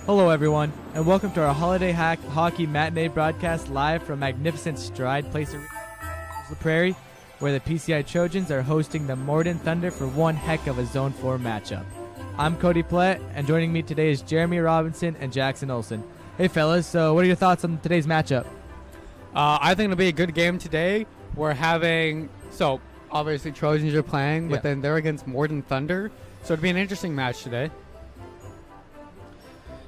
Hello everyone, and welcome to our Holiday Hockey Matinee broadcast live from magnificent Stride Place Arena, the Prairie, where the PCI Trojans are hosting the Morden Thunder for one heck of a Zone 4 matchup. I'm Cody Plett, and joining me today is Jeremy Robinson and Jackson Olsen. Hey fellas, so what are your thoughts on today's matchup? I think it'll be a good game today. We're having, obviously Trojans are playing, but then they're against Morden Thunder, so it'll be an interesting match today.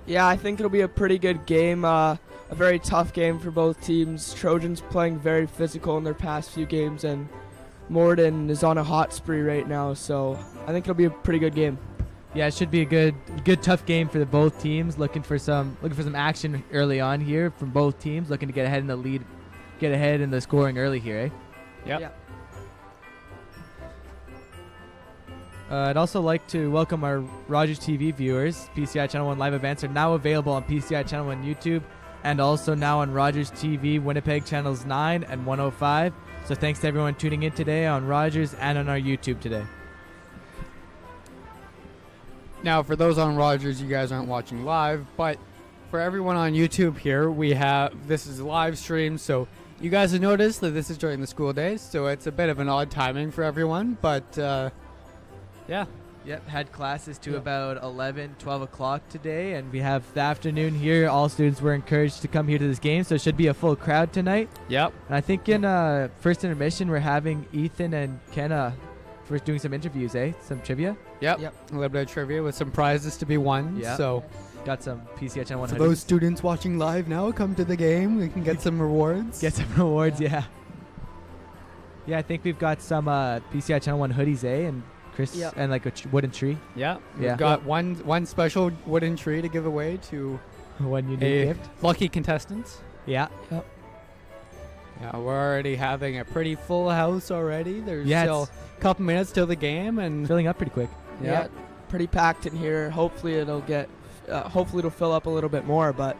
Yeah, I think it'll be a pretty good game. A very tough game for both teams. Trojans playing very physical in their past few games, and Morden is on a hot spree right now, so I think it'll be a pretty good game. Yeah, it should be a good tough game for both teams. Looking for some action early on here from both teams. Looking to get ahead in the lead, get ahead in the scoring early here, eh? Yep. I'd also like to welcome our Rogers TV viewers. PCI Channel 1 live events are now available on PCI Channel 1 YouTube and also now on Rogers TV Winnipeg Channels 9 and 105. So thanks to everyone tuning in today on Rogers and on our YouTube today. Now, for those on Rogers, you guys aren't watching live, but for everyone on YouTube here, this is a live stream, so you guys have noticed that this is during the school days, so it's a bit of an odd timing for everyone, but yeah. Yep, had classes to about 11, 12 o'clock today, and we have the afternoon here. All students were encouraged to come here to this game, so it should be a full crowd tonight. Yep. And I think in first intermission, we're having Ethan and Kenna for doing some interviews, eh? Some trivia? Yep. A little bit of trivia with some prizes to be won. Yeah. So got some PCI Channel 1 for hoodies. those students watching live now, come to the game. We can get some rewards. Get some rewards, yeah. Yeah, I think we've got some PCI Channel 1 hoodies, eh? And Chris, and like a wooden tree. Yeah. We've got one special wooden tree to give away to one unique gift. Lucky contestants. Yeah. Yep. Yeah, we're already having a pretty full house already. There's still a couple minutes till the game and filling up pretty quick. Yeah, pretty packed in here. Hopefully it'll fill up a little bit more, but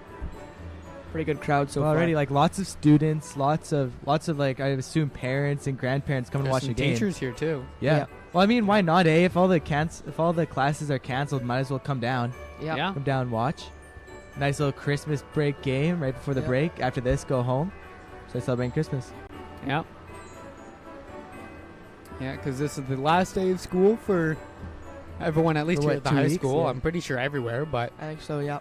pretty good crowd so far. Already, like lots of students, lots of like I assume parents and grandparents coming to watch the game. Teachers here too. Yeah. Well, I mean, why not, eh? If all the classes are canceled, might as well come down. Yeah. Come down and watch. Nice little Christmas break game right before the break. After this, go home. So celebrating Christmas. Yeah. Yeah, because this is the last day of school for everyone, at least here at the high school. Yeah. I'm pretty sure everywhere, but I think so. Yeah.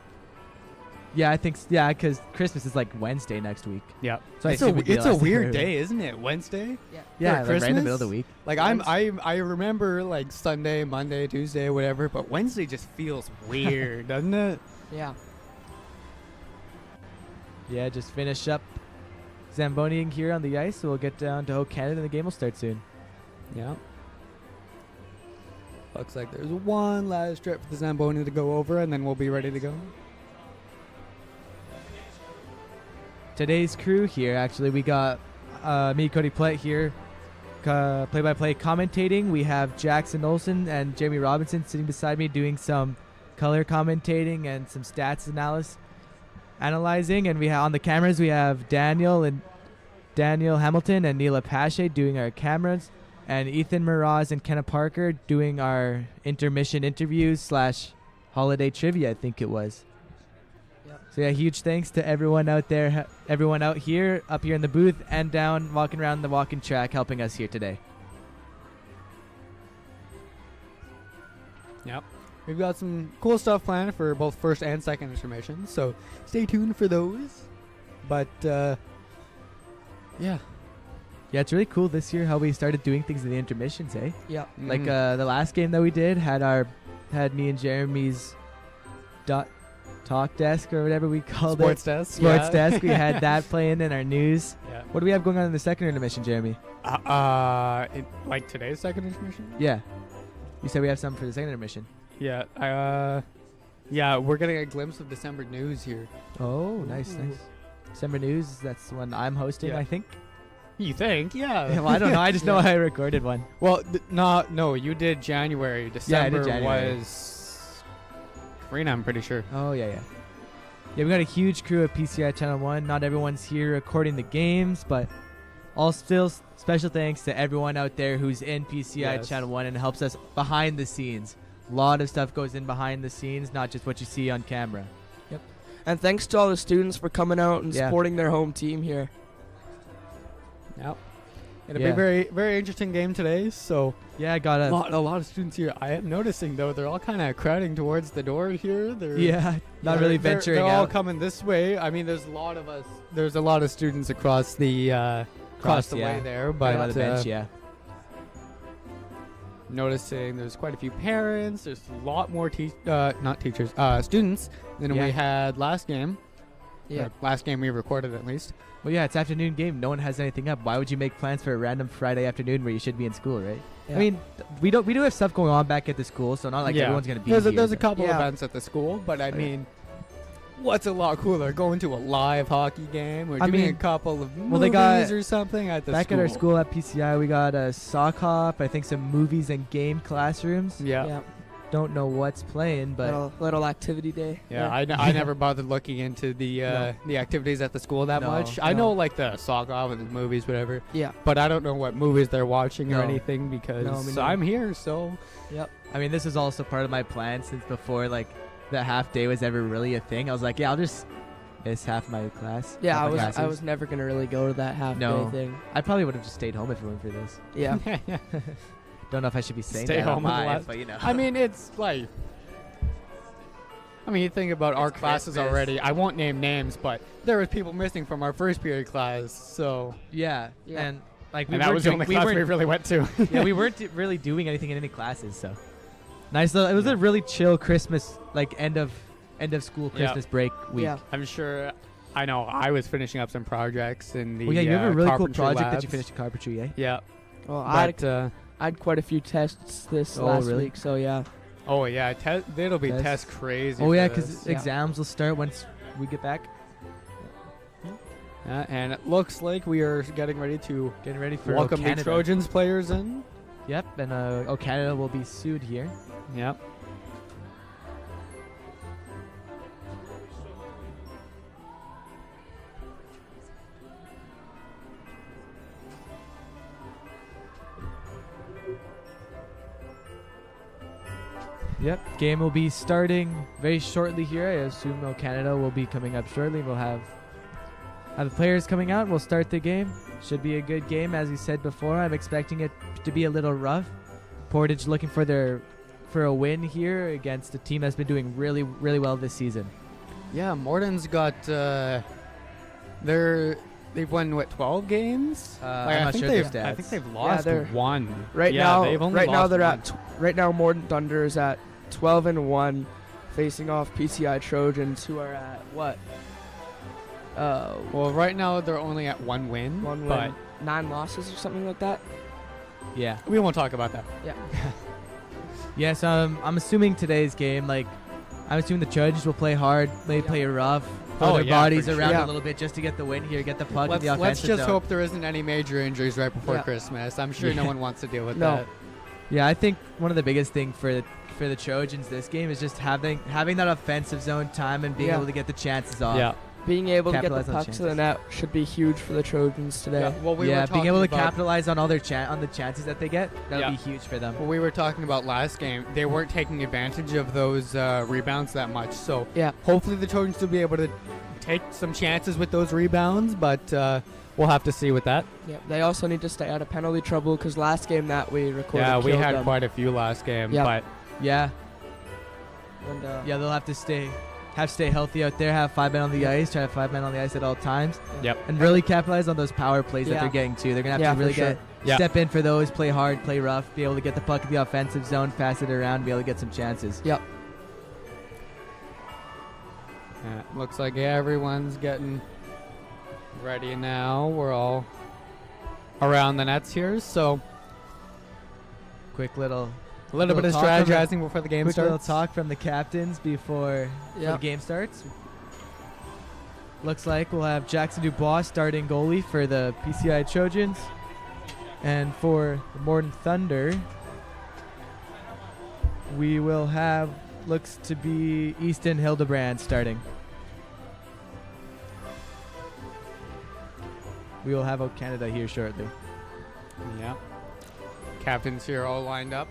Yeah, I think because Christmas is like Wednesday next week. Yeah. So it's a weird day, isn't it? Wednesday. Yeah. Christmas? Like right in the middle of the week. Like I remember like Sunday, Monday, Tuesday, whatever, but Wednesday just feels weird, doesn't it? Yeah. Yeah. Just finish up Zamboniing here on the ice, so we'll get down to Hope Canada and the game will start soon. Yeah. Looks like there's one last strip for the Zamboni to go over, and then we'll be ready to go. Today's crew here, actually, we got me, Cody Plett here, play-by-play commentating. We have Jackson Olsen and Jeremy Robinson sitting beside me doing some color commentating and some stats analyzing. And on the cameras, we have Daniel Hamilton and Neela Pache doing our cameras, and Ethan Miraz and Kenna Parker doing our intermission interviews / holiday trivia, I think it was. So yeah, huge thanks to everyone out there, everyone up here in the booth and down walking around the walking track helping us here today. Yep. We've got some cool stuff planned for both first and second intermission, so stay tuned for those. But yeah, it's really cool this year how we started doing things in the intermissions, eh? Yeah. Like the last game that we did had me and Jeremy's talk desk or whatever we called Sports it. desk. Sports desk. We had that playing in our news. Yeah. What do we have going on in the second intermission, Jeremy? Like today's second intermission? Yeah. You said we have something for the second intermission. Yeah. Yeah, we're getting a glimpse of December news here. Oh, nice. December news. That's when I'm hosting, I think. You think? Yeah. Well, I don't know. I just know I recorded one. Well, no, you did January. December I did January. Was Karina, I'm pretty sure. Oh, yeah. Yeah, we got a huge crew at PCI Channel 1. Not everyone's here recording the games, but all still special thanks to everyone out there who's in PCI Channel 1 and helps us behind the scenes. A lot of stuff goes in behind the scenes, not just what you see on camera. Yep. And thanks to all the students for coming out and Yeah. supporting their home team here. Yep. It'll Yeah. be a very, very interesting game today. So Yeah, I got a lot of students here. I am noticing though they're all kind of crowding towards the door here. Yeah, not really venturing They're all out. coming this way. I mean, there's a lot of us. There's a lot of students across the across the yeah. way there, Right by but the bench, yeah. noticing there's quite a few parents. There's a lot more not teachers, students than Yeah. we had last game. Yeah. Or last game we recorded at least. Well, yeah, it's afternoon game. No one has anything up. Why would you make plans for a random Friday afternoon where you should be in school, right? Yeah. I mean, we do have stuff going on back at the school, so not like Yeah. everyone's gonna be There's here. a but- couple Yeah. events at the school, but I Yeah. mean, what's a lot cooler? Going to a live hockey game or I doing mean, a couple of movies well, they got- or something at the Back school. at our school at PCI, we got a sock hop. I think some movies and game classrooms. Yeah. Don't know what's playing, but little activity day. Yeah, I never bothered looking into the activities at the school that No, much. I no. know like the soccer and the movies, whatever, Yeah. but I don't know what movies they're watching or No. anything because No, me neither. I'm here. So Yep. I mean, this is also part of my plan since before like the half day was ever really a thing. I was like, yeah, I'll just miss half my class. Yeah, half I my was classes. never gonna really go to that half No. day thing. I probably would have just stayed home if it weren't for this. Yeah. Don't know if I should be saying Stay that home on on the live, last- but you know. I mean, it's like. I mean, you think about our classes Christmas. already. I won't name names, but there was people missing from our first period class. So yeah, Yeah. and like we and that weren't was the doing- only we class we weren't- really went to. yeah, we weren't really doing anything in any classes, so nice. It was a really chill Christmas, like end of school Yeah. Christmas break week. Yeah. I'm sure. I know. I was finishing up some projects in the. Well, yeah, you have a really cool carpentry project that labs. you finished in carpentry, eh? Yeah, Well, I but had quite a few tests this Oh, last really? week, so yeah. oh yeah, it'll be Test. test crazy. Oh yeah, for because this. Yeah. exams will start once we get back. And it looks like we are getting ready to Getting ready for welcome the Canada. Trojans players in. Yep, and Canada will be sued here. Yep. Yep, game will be starting very shortly here. I assume Canada will be coming up shortly. We'll have the players coming out. We'll start the game. Should be a good game, as you said before. I'm expecting it to be a little rough. Portage looking for a win here against a team that's been doing really, really well this season. Yeah, Morden's got they've won what 12 games? I'm not sure I their think stats. they've lost they're- one. Right Yeah, now, they've only right now lost they're one. at right now Morden Thunder is at 12-1, facing off PCI Trojans, who are at what? Well, right now they're only at one win, One but win, 9 losses or something like that. Yeah. we won't talk about that. Yeah. Yes, I'm assuming today's game, like, I'm assuming the Trojans will play hard, play rough, throw Oh, their yeah, bodies for around sure. a little bit just to get the win here, get the puck in Let's the offensive just zone. hope there isn't any major injuries right before Yeah. Christmas. I'm sure no Yeah. one wants to deal with No. that. Yeah, I think one of the biggest thing for the Trojans this game is just having that offensive zone time and being Yeah. able to get the chances off. Yeah. Being able to get the Capitalize on the puck to the net should be huge for the Trojans today. Yeah. Well, we yeah, were being able to talking about- capitalize on all their on the chances that they get, that'll Yeah. be huge for them. What we were talking about last game, they weren't taking advantage of those rebounds that much. So Yeah. hopefully the Trojans will be able to take some chances with those rebounds, but we'll have to see with that. Yeah. They also need to stay out of penalty trouble because last game that we recorded, Yeah, we killed had them. quite a few last game, Yeah. but Yeah, And, yeah, they'll have to stay healthy out there, have 5 men on the ice, try to have 5 men on the ice at all times, yep. and really capitalize on those power plays that Yeah. they're getting too. They're gonna have Yeah, to really for sure. Yeah. step in for those, play hard, play rough, be able to get the puck in the offensive zone, pass it around, be able to get some chances. Yep. Yeah, looks like everyone's getting ready now. We're all around the nets here, so Quick little a little bit of talk from the- strategizing before the game quick little starts. talk from the captains before Yeah. the game starts. Looks like we'll have Jackson Dubois starting goalie for the PCI Trojans, and for the Morden Thunder, we will have looks to be Easton Hildebrand starting. We will have Canada here shortly. Yeah. Captains here all lined up.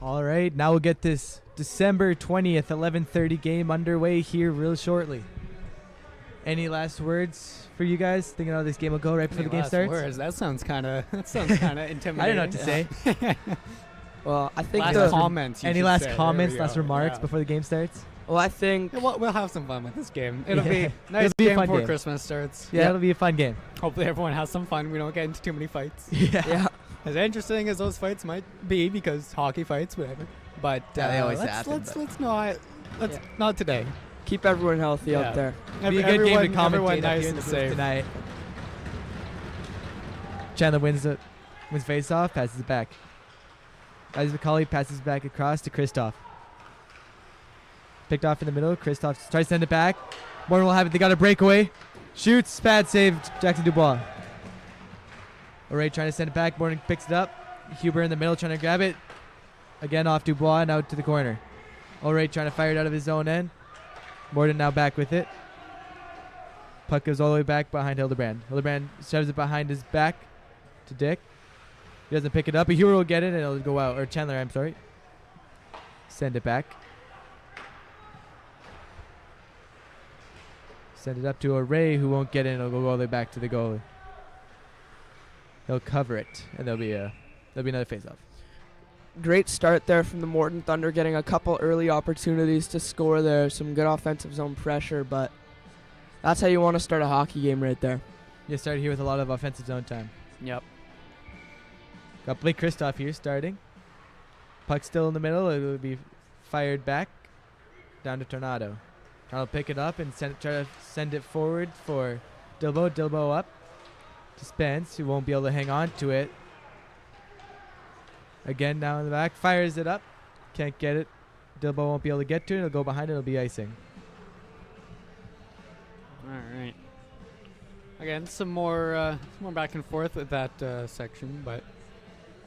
All right, now we'll get this December 20th, 11:30 game underway here real shortly. Any last words for you guys? Thinking how this game will go right before the game starts? Words? That sounds kind of intimidating. I don't know what to say. Well, I think Last comments. Any last comments, last remarks before the game starts? Well, I think Yeah, we'll have some fun with this game. It'll be nice It'll be a game fun before game. Christmas starts. Yeah, it'll be a fun game. Hopefully everyone has some fun. We don't get into too many fights. yeah. As interesting as those fights might be, because hockey fights, whatever. But Yeah, they always let's, happen, let's not today. Keep everyone healthy Yeah. out there. Be a good game to Everyone commentate nice nice and and safe. tonight. Chandler wins face off, passes it back. As McCauley passes back across to Kristoff. Picked off in the middle. Kristoff tries to send it back. Morden will have it. They got a breakaway. Shoots. Bad save. Jackson Dubois. O'Reilly trying to send it back. Morden picks it up. Huber in the middle trying to grab it. Again off Dubois and out to the corner. O'Reilly trying to fire it out of his own end. Morden now back with it. Puck goes all the way back behind Hildebrand. Hildebrand shoves it behind his back to Dick. He doesn't pick it up. But Huber will get it and it'll go out. Or Chandler, I'm sorry. Send it back. Send it up to O'Reilly, who won't get in. It'll go all the way back to the goalie. He'll cover it, and there'll be another face-off. Great start there from the Morden Thunder, getting a couple early opportunities to score there. Some good offensive zone pressure, but that's how you want to start a hockey game right there. You started here with a lot of offensive zone time. Yep. Got Blake Kristoff here starting. Puck still in the middle. It'll be fired back down to Tornado. Tornado pick it up and try to send it forward for Dilbo. Dilbo up to Spence, who won't be able to hang on to it. Again, now in the back. Fires it up. Can't get it. Dilbo won't be able to get to it. It'll go behind it. It'll be icing. All right. Again, some more back and forth with that section, but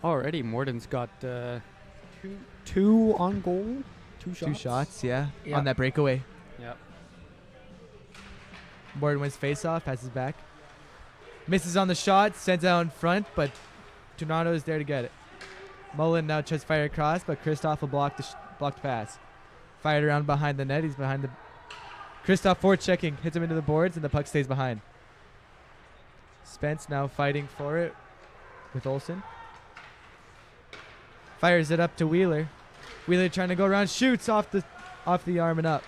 already Morden's got two on goal, two shots. Two shots, yeah, Yeah. on that breakaway. Yep. Morden wins face-off, passes back. Misses on the shot, sends it out in front, but Tornado is there to get it. Mullen now tries to fire across, but Kristoff will block the pass. Fired around behind the net. He's behind the... Kristoff forward-checking, hits him into the boards, and the puck stays behind. Spence now fighting for it with Olsen. Fires it up to Wheeler. Wheeler trying to go around, shoots off the arm and up.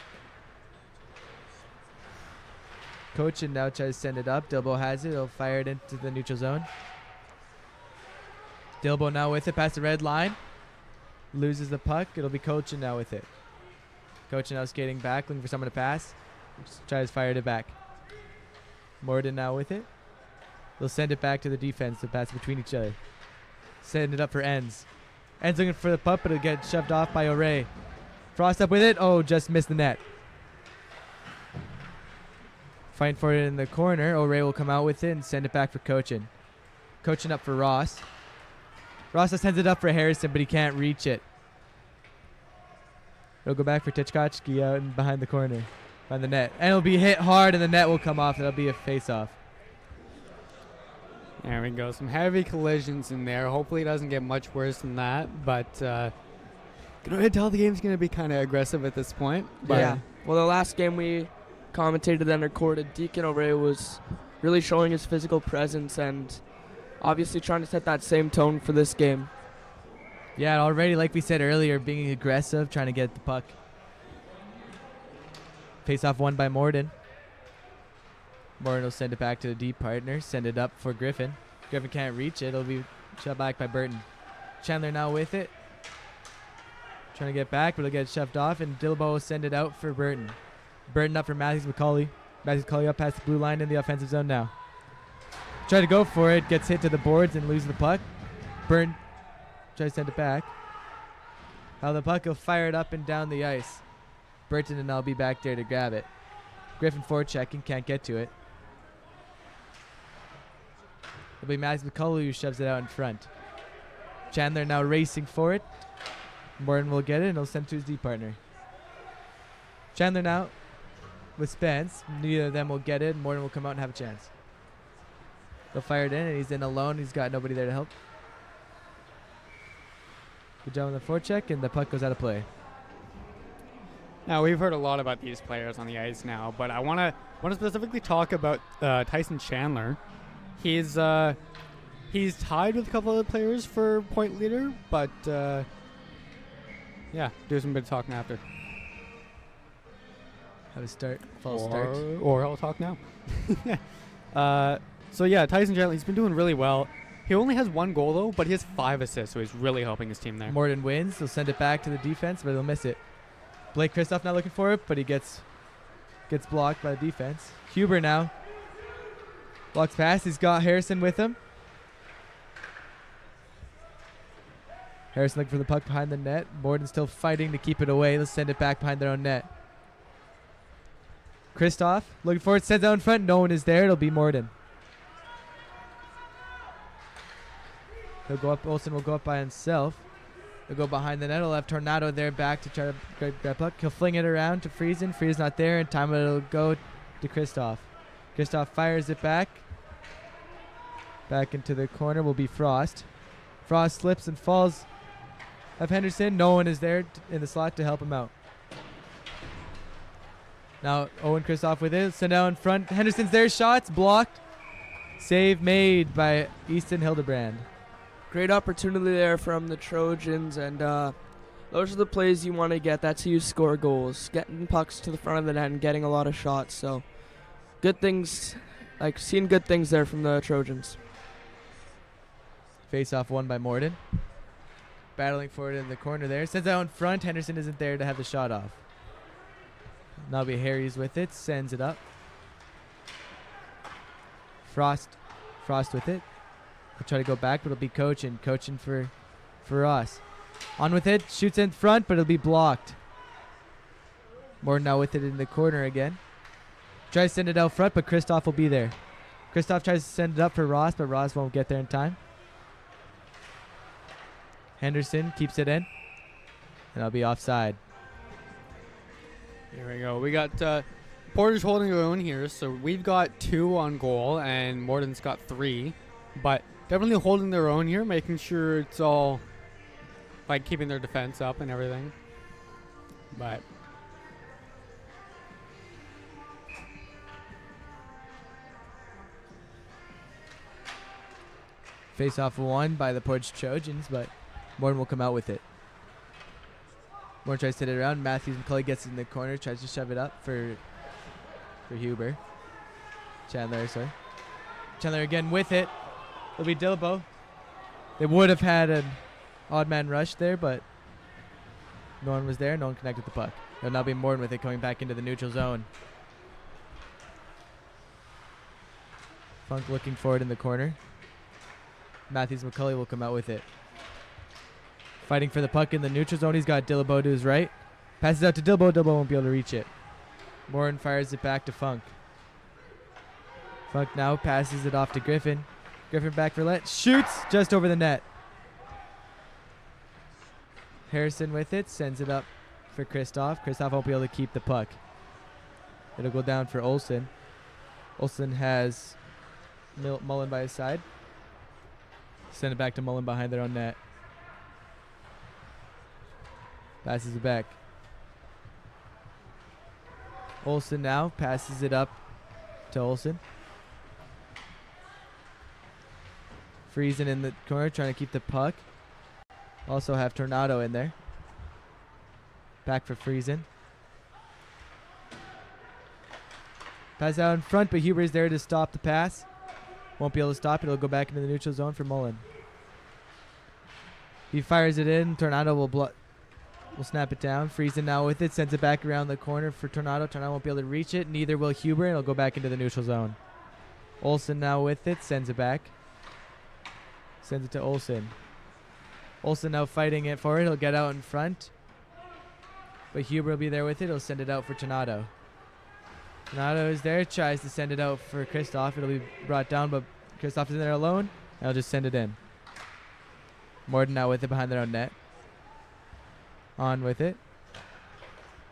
Cochin now tries to send it up. Dilbo has it. He'll fire it into the neutral zone. Dilbo now with it past the red line. Loses the puck. It'll be Cochin now with it. Cochin now skating back, looking for someone to pass. Just tries to fire it back. Morden now with it. They'll send it back to the defense to pass between each other. Send it up for Ends. Ends looking for the puck, but it'll get shoved off by O'Reilly. Frost up with it. Oh, just missed the net. Fighting for it in the corner. O'Reilly will come out with it and send it back for Cochin. Cochin up for Ross. Ross sends it up for Harrison, but he can't reach it. It'll go back for Tichkachki out and behind the corner, behind the net. And it'll be hit hard, and the net will come off. That'll be a face-off. There we go. Some heavy collisions in there. Hopefully it doesn't get much worse than that, but can already tell the game's going to be kind of aggressive at this point. But Yeah. Well, the last game we commentated and recorded, Deacon O'Reilly was really showing his physical presence and obviously trying to set that same tone for this game. Yeah, already, like we said earlier, being aggressive, trying to get the puck. Face-off won by Morden. Morden will send it back to the deep partner. Send it up for Griffin. Griffin can't reach it. It'll be shoved back by Burton. Chandler now with it. Trying to get back, but it'll get shoved off, and Dilbo will send it out for Burton. Burton up for Matthews McCauley. Matthews McCauley up past the blue line in the offensive zone now. Try to go for it. Gets hit to the boards and loses the puck. Burton tries to send it back. How the puck will fire it up and down the ice. Burton and I'll be back there to grab it. Griffin forward checking, can't get to it. It'll be Max McCullough who shoves it out in front. Chandler now racing for it. Morden will get it and he'll send it to his D partner. Chandler now with Spence. Neither of them will get it, and Morden will come out and have a chance. They'll fire it in, and he's in alone. He's got nobody there to help. Good job on the forecheck, and the puck goes out of play. Now we've heard a lot about these players on the ice now, but I want to specifically talk about Tyson Chandler. He's tied with a couple other players for point leader, but yeah, do some bit of talking after. Have a start, false start. Or I'll talk now. So yeah, Tyson Chandler, he's been doing really well. He only has 1 goal though, but he has 5 assists, so he's really helping his team there. Morden wins. He'll send it back to the defense, but he'll miss it. Blake Kristoff not looking for it, but he gets blocked by the defense. Huber now blocks pass. He's got Harrison with him. Harrison looking for the puck behind the net. Morden still fighting to keep it away. Let's send it back behind their own net. Kristoff looking for it. Sends out in front. No one is there. It'll be Morden. He'll go up. Olsen will go up by himself. He'll go behind the net. He'll have Tornado there back to try to grab puck. He'll fling it around to Friesen. Friesen's not there. And time it'll go to Kristoff. Kristoff fires it back. Back into the corner will be Frost. Frost slips and falls of Henderson. No one is there in the slot to help him out. Now Owen Kristoff with it. Send out in front. Henderson's there. Shots blocked. Save made by Easton Hildebrand. Great opportunity there from the Trojans, and those are the plays you want to get. That's how you score goals. Getting pucks to the front of the net and getting a lot of shots. So good things, like seeing good things there from the Trojans. Face off won by Morden. Battling for it in the corner there. Sends out in front. Henderson isn't there to have the shot off. Now be Harry's with it. Sends it up. Frost with it. He'll try to go back, but it'll be coaching for us. On with it. Shoots in front, but it'll be blocked. Morden now with it in the corner again. Tries to send it out front, but Kristoff will be there. Kristoff tries to send it up for Ross, but Ross won't get there in time. Henderson keeps it in, and I'll be offside. Here we go. We got Porter's holding their own here, so we've got 2 on goal, and Morden's got 3. But definitely holding their own here, making sure it's all like keeping their defense up and everything. But Face off won by the Portage Trojans, but Morden will come out with it. Morden tries to hit it around. Matthews McCully gets it in the corner, tries to shove it up for Huber. Chandler again with it. It'll be Dilbo. They would have had an odd man rush there, but no one was there. No one connected the puck. It'll now be Morden with it coming back into the neutral zone. Funk looking for it in the corner. Matthews McCully will come out with it. Fighting for the puck in the neutral zone. He's got Dilbo to his right. Passes out to Dilbo. Dilbo won't be able to reach it. Morden fires it back to Funk. Funk now passes it off to Griffin. Griffin back for let. Shoots just over the net. Harrison with it. Sends it up for Kristoff. Kristoff won't be able to keep the puck. It'll go down for Olsen. Olsen has Mullen by his side. Send it back to Mullen behind their own net. Passes it back. Olsen now passes it up to Olsen. Friesen in the corner trying to keep the puck. Also have Tornado in there. Back for Friesen. Pass out in front, but Huber is there to stop the pass. Won't be able to stop it. It'll go back into the neutral zone for Mullen. He fires it in. Tornado will snap it down. Friesen now with it. Sends it back around the corner for Tornado. Tornado won't be able to reach it. Neither will Huber, and it'll go back into the neutral zone. Olsen now with it. Sends it back. Sends it to Olsen. Olsen now fighting it for it. He'll get out in front. But Huber will be there with it. He'll send it out for Tornado. Tornado is there. Tries to send it out for Kristoff. It'll be brought down, but Kristoff is in there alone. And I'll just send it in. Morden now with it behind their own net. On with it.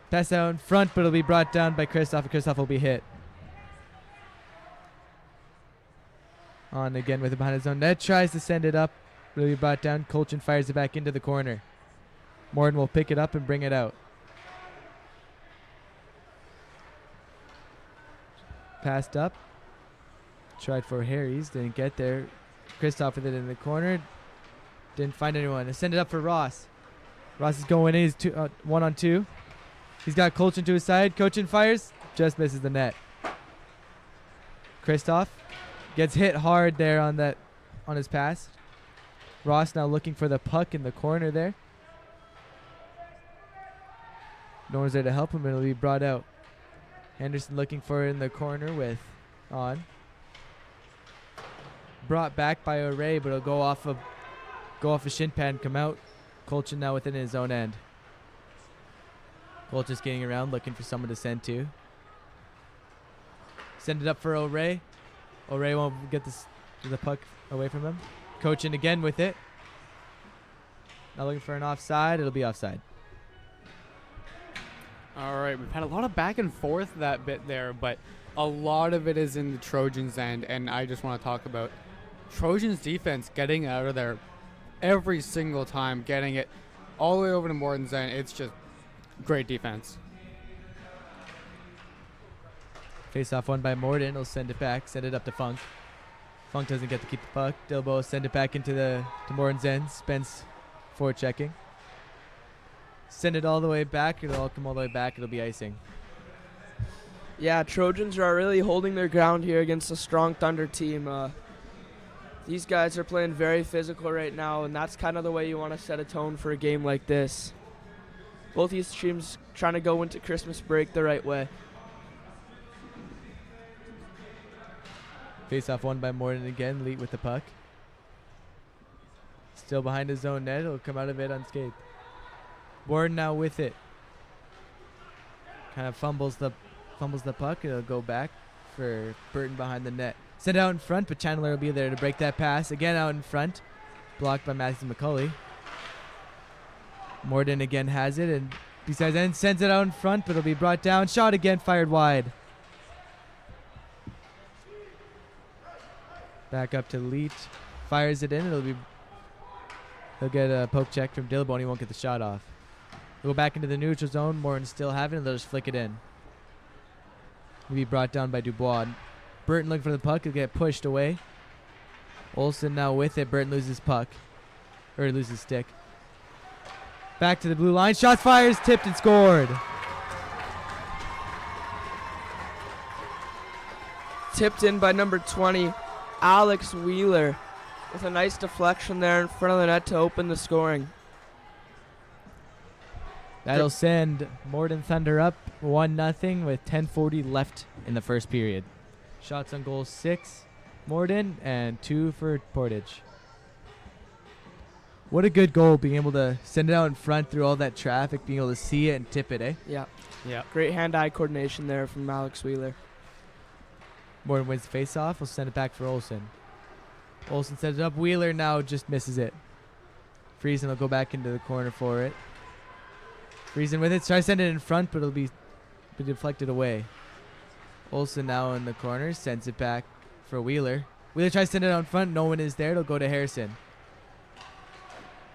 Pass out in front, but it'll be brought down by Kristoff, and Kristoff will be hit. On again with it behind his own net. Tries to send it up. It'll be brought down. Colchin fires it back into the corner. Morden will pick it up and bring it out. Passed up. Tried for Harry's. Didn't get there. Kristoff with it in the corner. Didn't find anyone. Send it up for Ross. Ross is going in. He's 1-on-2. He's got Colchin to his side. Colchin fires. Just misses the net. Kristoff gets hit hard there on his pass. Ross now looking for the puck in the corner there. No one's there to help him. It'll be brought out. Henderson looking for it in the corner with on. Brought back by O'Reilly, but it'll go off a shin pad and come out. Colchin now within his own end. Colchin's getting around looking for someone to send to. Send it up for O'Reilly. O'Reilly won't get the puck away from him. Colchin again with it. Now looking for an offside. It'll be offside. All right, we've had a lot of back and forth that bit there, but a lot of it is in the Trojans' end, and I just want to talk about Trojans' defense getting out of there every single time, getting it all the way over to Morden's end. It's just great defense. Face off won by Morden. He'll send it back, send it up to Funk. Funk doesn't get to keep the puck. Dilbo send it back to Morden's end. Spence forechecking. Send it all the way back. It'll all come all the way back. It'll be icing. Yeah, Trojans are really holding their ground here against a strong Thunder team. These guys are playing very physical right now, and that's kind of the way you want to set a tone for a game like this. Both these teams trying to go into Christmas break the right way. Face off won by Morden again. Leet with the puck. Still behind his own net. He'll come out of it unscathed. Morden now with it. Kind of fumbles the puck. It'll go back for Burton behind the net. Send it out in front, but Chandler will be there to break that pass. Again out in front. Blocked by Matthew McCulley. Morden again has it, and besides then sends it out in front, but it'll be brought down. Shot again, fired wide. Back up to Leet. Fires it in. He'll get a poke check from Dillabo, and he won't get the shot off. He'll go back into the neutral zone. Morden still have it, and they'll just flick it in. He'll be brought down by Dubois. Burton looking for the puck. He'll get pushed away. Olsen now with it. Burton loses puck. Or loses stick. Back to the blue line. Shot fires. Tipped and scored. Tipped in by number 20, Alex Wheeler, with a nice deflection there in front of the net to open the scoring. That'll send Morden Thunder up 1-0 with 10:40 left in the first period. Shots on goal 6, Morden, and 2 for Portage. What a good goal, being able to send it out in front through all that traffic, being able to see it and tip it, eh? Yeah. Yeah. Great hand-eye coordination there from Alex Wheeler. Morden wins the face-off. We'll send it back for Olsen. Olsen sends it up. Wheeler now just misses it. Friesen will go back into the corner for it. Friesen with it. Try to send it in front, but it'll be deflected away. Olsen now in the corner. Sends it back for Wheeler. Wheeler tries to send it out in front. No one is there. It'll go to Harrison.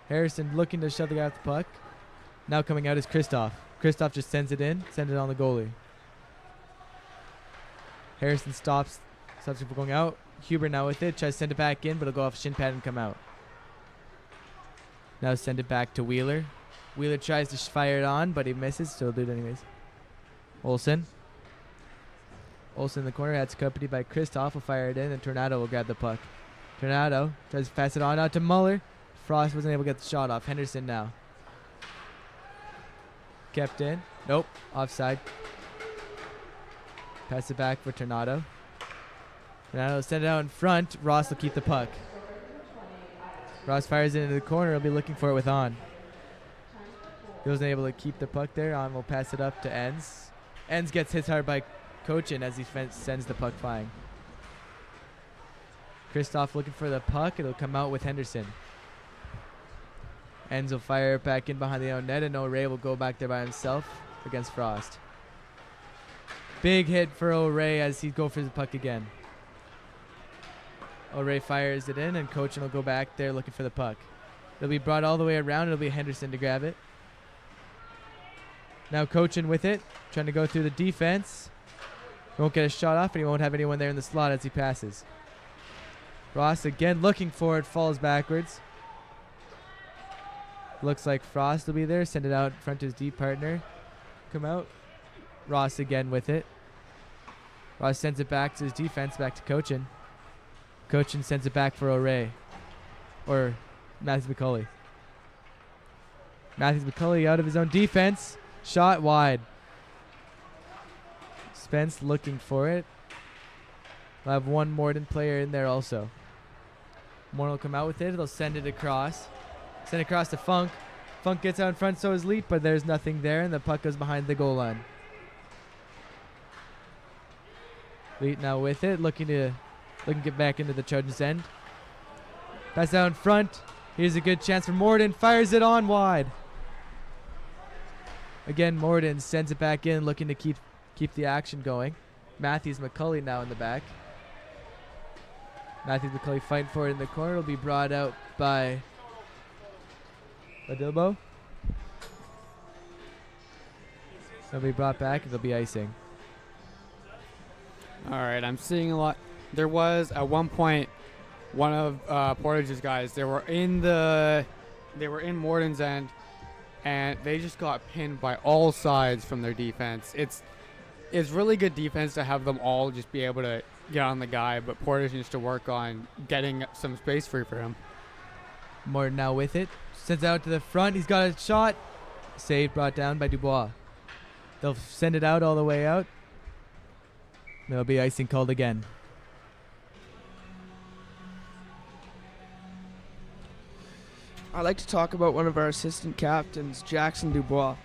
Harrison looking to shove the guy off the puck. Now coming out is Kristoff. Kristoff just sends it in. Sends it on the goalie. Harrison stops it from going out. Huber now with it. Tries to send it back in, but it'll go off shin pad and come out. Now send it back to Wheeler. Wheeler tries to fire it on, but he misses, so he'll do it anyways. Olsen. Olsen in the corner. That's accompanied by Kristoff. Will fire it in, and Tornado will grab the puck. Tornado tries to pass it on out to Muller. Frost wasn't able to get the shot off. Henderson now. Kept in. Nope. Offside. Pass it back for Tornado. Tornado will send it out in front. Ross will keep the puck. Ross fires it into the corner. He'll be looking for it with On. He wasn't able to keep the puck there. On will pass it up to Enns. Enns gets hit hard by Cochin as he sends the puck flying. Kristoff looking for the puck. It'll come out with Henderson. Enns will fire it back in behind the own net, and O'Reilly will go back there by himself against Frost. Big hit for O'Reilly as he go for the puck again. O'Reilly fires it in, and Cochin will go back there looking for the puck. It'll be brought all the way around. It'll be Henderson to grab it. Now Cochin with it, trying to go through the defense. Won't get a shot off, and he won't have anyone there in the slot as he passes. Ross again looking for it, falls backwards. Looks like Frost will be there. Send it out in front to his deep partner. Come out. Ross again with it. Ross sends it back to his defense, back to Cochin. Cochin sends it back for O'Ray. Or Matthews McCulley. Matthews McCulley out of his own defense. Shot wide. Spence looking for it. We'll have one Morden player in there also. Morden will come out with it. They'll send it across. Send it across to Funk. Funk gets out in front, so is Leap, but there's nothing there, and the puck goes behind the goal line. Leap now with it, looking to get back into the Trojans' end. Pass out in front. Here's a good chance for Morden. Fires it on wide. Again, Morden sends it back in, looking to keep the action going. Matthews McCulley now in the back. Matthews McCulley fighting for it in the corner. It'll be brought out by Badilbo. It'll be brought back. It'll be icing. All right, I'm seeing a lot. There was at one point one of Portage's guys. They were in Morden's end, and they just got pinned by all sides from their defense. It's really good defense to have them all just be able to get on the guy, but Portage needs to work on getting some space free for him. Morden now with it. Sends it out to the front. He's got a shot. Save brought down by Dubois. They'll send it out all the way out. There'll be icing called again. I'd like to talk about one of our assistant captains, Jackson Dubois.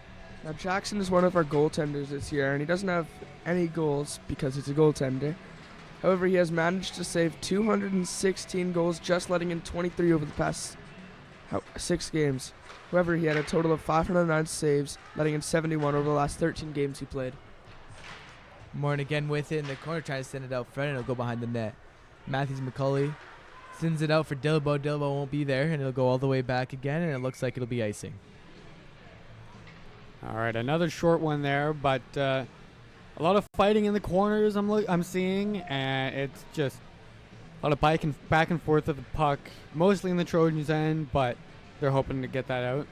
Now, Jackson is one of our goaltenders this year, and he doesn't have any goals because he's a goaltender. However, he has managed to save 216 goals, just letting in 23 over the past 6 games. However, he had a total of 509 saves, letting in 71 over the last 13 games he played. Morden again with it in the corner, trying to send it out front, and it'll go behind the net. Matthews McCulley sends it out for Dillabo. Dillabo won't be there, and it'll go all the way back again, and it looks like it'll be icing. All right, another short one there, but a lot of fighting in the corners I'm seeing, and it's just a lot of back and forth of the puck, mostly in the Trojans' end, but they're hoping to get that out.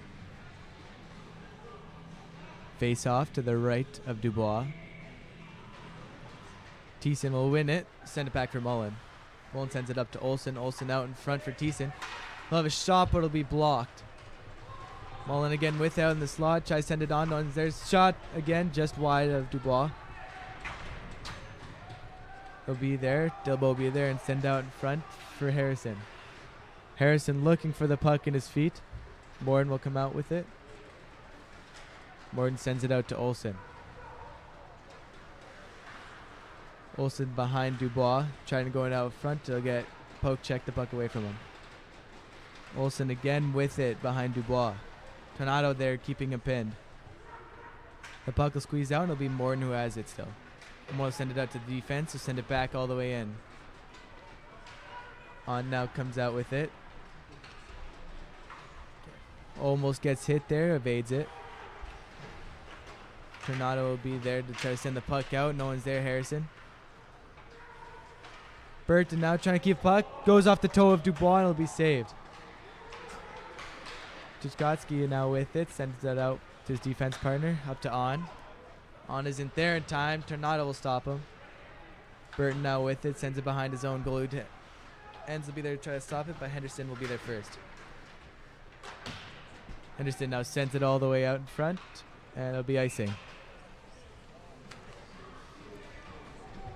Face off to the right of Dubois. Thiessen will win it. Send it back for Mullen. Mullen sends it up to Olsen. Olsen out in front for Thiessen. He'll have a shot, but it'll be blocked. Mullen again with out in the slot. Tries to send it on. There's shot again, just wide of Dubois. He'll be there. Dilbo will be there and send out in front for Harrison. Harrison looking for the puck in his feet. Morden will come out with it. Morden sends it out to Olsen. Olsen behind Dubois, trying to go in out front to get poke check the puck away from him. Olsen again with it behind Dubois. Tornado there keeping him pinned. The puck will squeeze out and it'll be Morden who has it still. And we'll send it out to the defense, so send it back all the way in. On now comes out with it. Almost gets hit there, evades it. Tornado will be there to try to send the puck out. No one's there, Harrison. Burton now trying to keep puck. Goes off the toe of Dubois and it'll be saved. Tushkotsky now with it. Sends that out to his defense partner. Up to On. On isn't there in time. Tornado will stop him. Burton now with it. Sends it behind his own goal. Ends will be there to try to stop it, but Henderson will be there first. Henderson now sends it all the way out in front. And it'll be icing.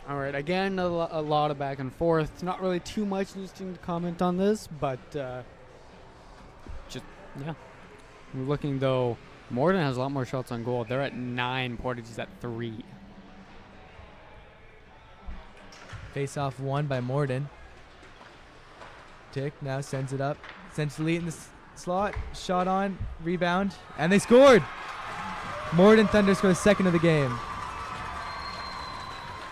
All right, again, a lot of back and forth. Not really too much interesting to comment on this, but just, yeah. We're looking, though, Morden has a lot more shots on goal. They're at 9, Portage is at 3. Face off won by Morden. Tick now sends it up. Sends the lead in the slot. Shot on. Rebound. And they scored! Morden Thunder scored the second of the game.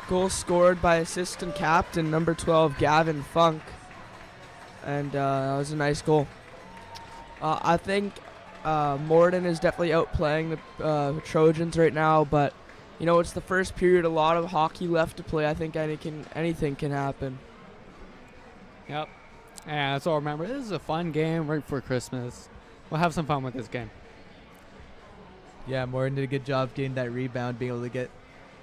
Goal scored by assistant captain number 12, Gavin Funk. And that was a nice goal. I think Morden is definitely outplaying the Trojans right now, but it's the first period. A lot of hockey left to play. I think anything can happen. Yep. And so remember, this is a fun game right before Christmas. We'll have some fun with this game. Yeah, Morden did a good job getting that rebound, being able to get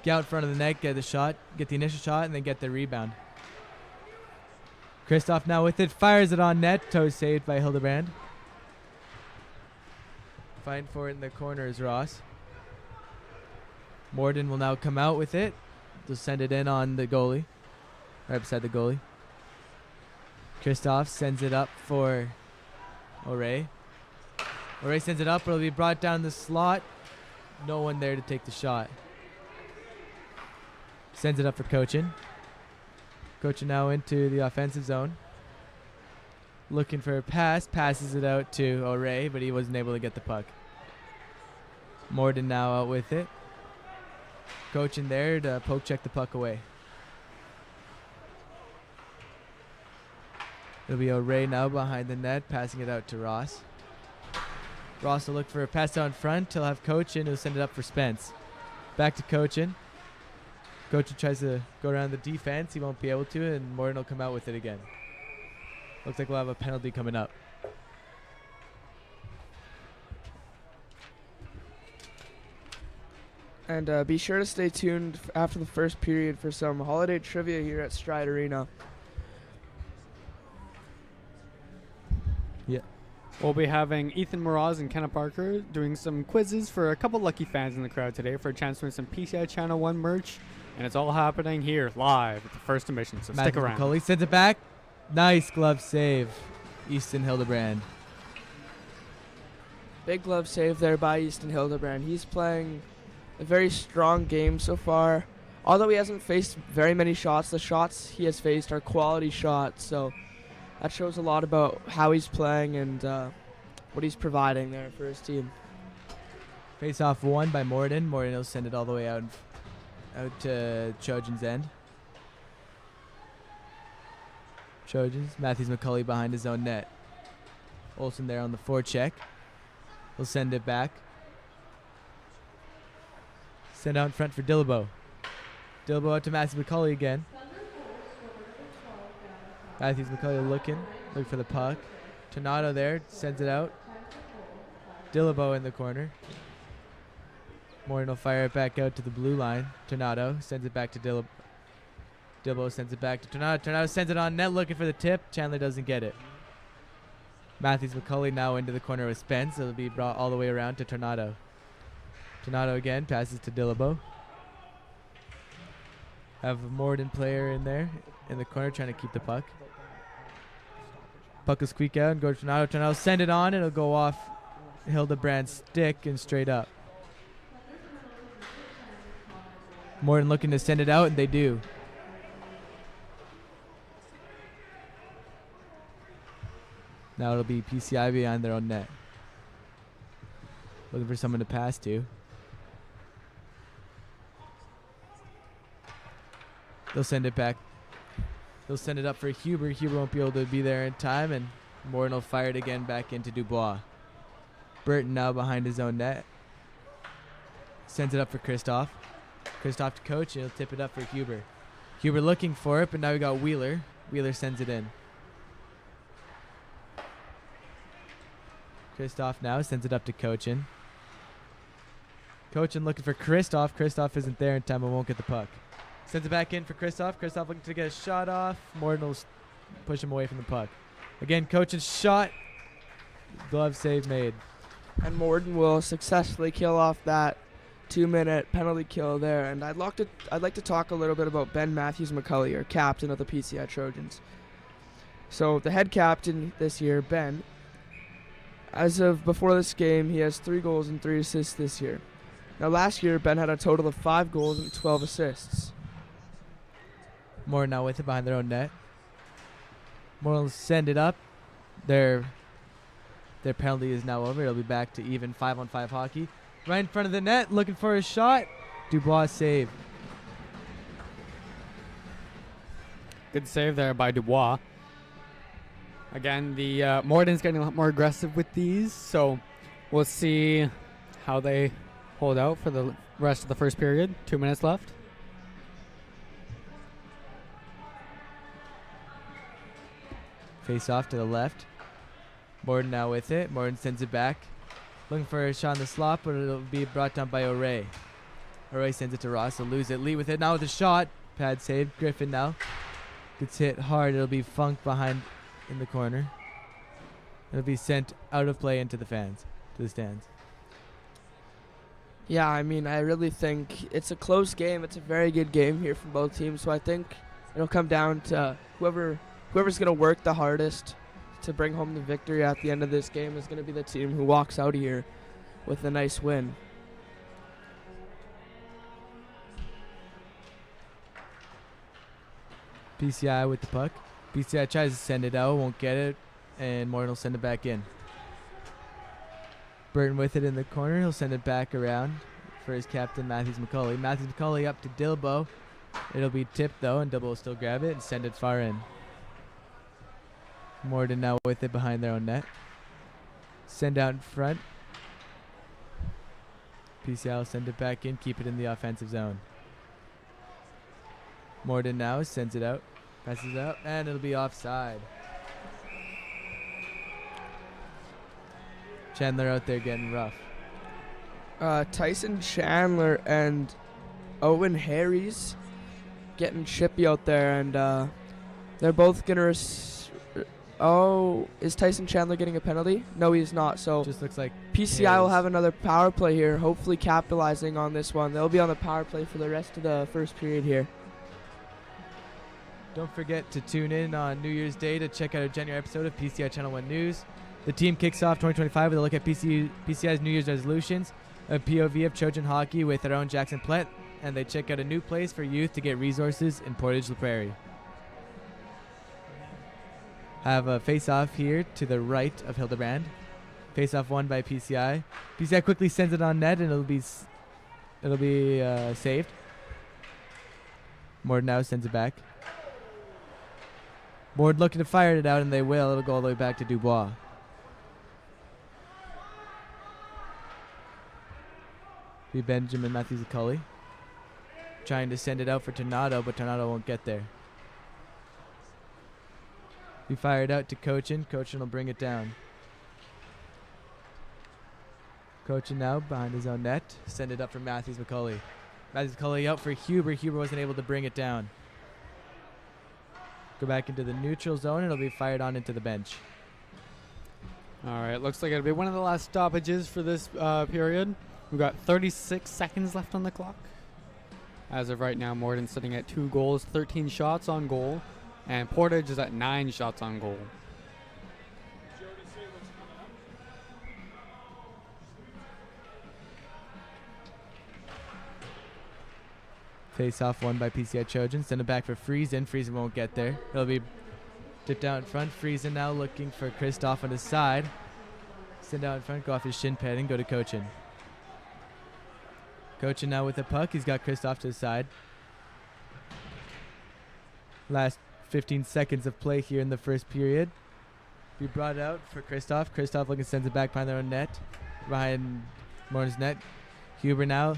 out in front of the net, get the initial shot, and then get the rebound. Kristoff now with it, fires it on net. Toe saved by Hildebrand. Fighting for it in the corner is Ross. Morden will now come out with it. They'll send it in on the goalie, right beside the goalie. Kristoff sends it up for O'Reilly. O'Reilly sends it up. It'll be brought down the slot. No one there to take the shot. Sends it up for Cochin. Cochin now into the offensive zone. Looking for a pass. Passes it out to O'Reilly, but he wasn't able to get the puck. Morden now out with it. Cochin there to poke check the puck away. It'll be O'Reilly now behind the net, passing it out to Ross. Ross will look for a pass down front. He'll have Cochin, who'll send it up for Spence. Back to Cochin. Cochin tries to go around the defense. He won't be able to, and Morden will come out with it again. Looks like we'll have a penalty coming up. And be sure to stay tuned after the first period for some holiday trivia here at Stride Arena. Yeah. We'll be having Ethan Mraz and Kenna Parker doing some quizzes for a couple lucky fans in the crowd today for a chance to win some PCI Channel 1 merch. And it's all happening here live at the first emission, so stick around. McCauley sends it back. Nice glove save, Easton Hildebrand. Big glove save there by Easton Hildebrand. He's playing a very strong game so far. Although he hasn't faced very many shots, the shots he has faced are quality shots. So that shows a lot about how he's playing and what he's providing there for his team. Face off won by Morden. Morden will send it all the way out to Trojans' end. Trojans. Matthews McCulley behind his own net. Olsen there on the forecheck. He'll send it back. Send out in front for Dillabo. Dillabo out to Matthews McCulley again. Matthews McCulley looking for the puck. Tornado there, sends it out. Dillabo in the corner. Morden will fire it back out to the blue line. Tornado sends it back to Dillabo. Dillabo sends it back to Tornado. Tornado sends it on net looking for the tip. Chandler doesn't get it. Matthews McCulley now into the corner with Spence. It'll be brought all the way around to Tornado. Tornado again passes to Dillabo. Have a Morden player in there in the corner trying to keep the puck. Puck will squeak out and go to Tornado. Tornado send it on. It'll go off Hildebrand's stick and straight up. Morden looking to send it out, and they do. Now it'll be PCI behind their own net. Looking for someone to pass to. They'll send it back. They'll send it up for Huber. Huber won't be able to be there in time, and Morden will fire it again back into Dubois. Burton now behind his own net. Sends it up for Kristoff. Kristoff to Coach, and he'll tip it up for Huber. Huber looking for it, but now we got Wheeler. Wheeler sends it in. Kristoff now sends it up to Cochin. Cochin looking for Kristoff. Kristoff isn't there in time and won't get the puck. Sends it back in for Kristoff. Kristoff looking to get a shot off. Morden will push him away from the puck. Again, Cochin's shot. Glove save made. And Morden will successfully kill off that 2-minute penalty kill there. And I'd like to talk a little bit about Ben Matthews McCulley, or captain of the PCI Trojans. So the head captain this year, Ben, as of before this game, he has 3 goals and 3 assists this year. Now last year, Ben had a total of 5 goals and 12 assists. Morden now with it behind their own net. Morden will send it up. Their penalty is now over. It'll be back to even 5-on-5 hockey. Right in front of the net, looking for a shot. Dubois save. Good save there by Dubois. Again, the Morden's getting a lot more aggressive with these, so We'll see how they hold out for the rest of the first period. 2 minutes left. Face off to the left. Morden now with it. Morden sends it back. Looking for a shot on the slot, but it'll be brought down by O'Reilly. O'Reilly sends it to Ross. He'll lose it. Lee with it now with a shot. Pad save. Griffin now gets hit hard. It'll be Funk behind in the corner. It'll be sent out of play into the stands. Yeah, I mean, I really think it's a close game. It's a very good game here from both teams. So I think it'll come down to whoever's going to work the hardest to bring home the victory at the end of this game is going to be the team who walks out of here with a nice win. PCI with the puck. PCI tries to send it out, won't get it, and Morden will send it back in. Burton with it in the corner. He'll send it back around for his captain, Matthews McCauley. Matthews McCauley up to Dilbo. It'll be tipped, though, and Dilbo will still grab it and send it far in. Morden now with it behind their own net. Send out in front. PCI will send it back in, keep it in the offensive zone. Morden now sends it out, passes it out, and it'll be offside. Chandler out there getting rough. Tyson Chandler and Owen Harries getting chippy out there, and they're both gonna. Is Tyson Chandler getting a penalty? No, he's not. So Just looks like PCI will have another power play here, hopefully capitalizing on this one. They'll be on the power play for the rest of the first period here. Don't forget to tune in on New Year's Day to check out a January episode of PCI Channel 1 News. The team kicks off 2025 with a look at PCI's New Year's resolutions, a POV of Trojan hockey with their own Jackson Plett, and they check out a new place for youth to get resources in Portage La Prairie. Have a face-off here to the right of Hildebrand. Face-off won by PCI. PCI quickly sends it on net, and it'll be saved. Morden now sends it back. Morden looking to fire it out, and they will. It'll go all the way back to Dubois. Be Benjamin Matthews Cully trying to send it out for Tornado, but Tornado won't get there. Be fired out to Cochin. Cochin will bring it down. Cochin now behind his own net. Send it up for Matthews McCauley. Matthews McCauley out for Huber. Huber wasn't able to bring it down. Go back into the neutral zone, and it'll be fired on into the bench. All right, looks like it'll be one of the last stoppages for this period. We've got 36 seconds left on the clock. As of right now, Morden's sitting at 2 goals, 13 shots on goal, and Portage is at 9 shots on goal. Face off won by PCI Trojans. Send it back for Friesen. Friesen won't get there. It'll be dipped out in front. Friesen now looking for Kristoff on his side. Send out in front, go off his shin pad and go to Cochin. Cochin now with the puck. He's got Kristoff to his side. Last 15 seconds of play here in the first period. Be brought out for Kristoff. Kristoff looking sends it back behind their own net. Behind Morden's net. Huber now.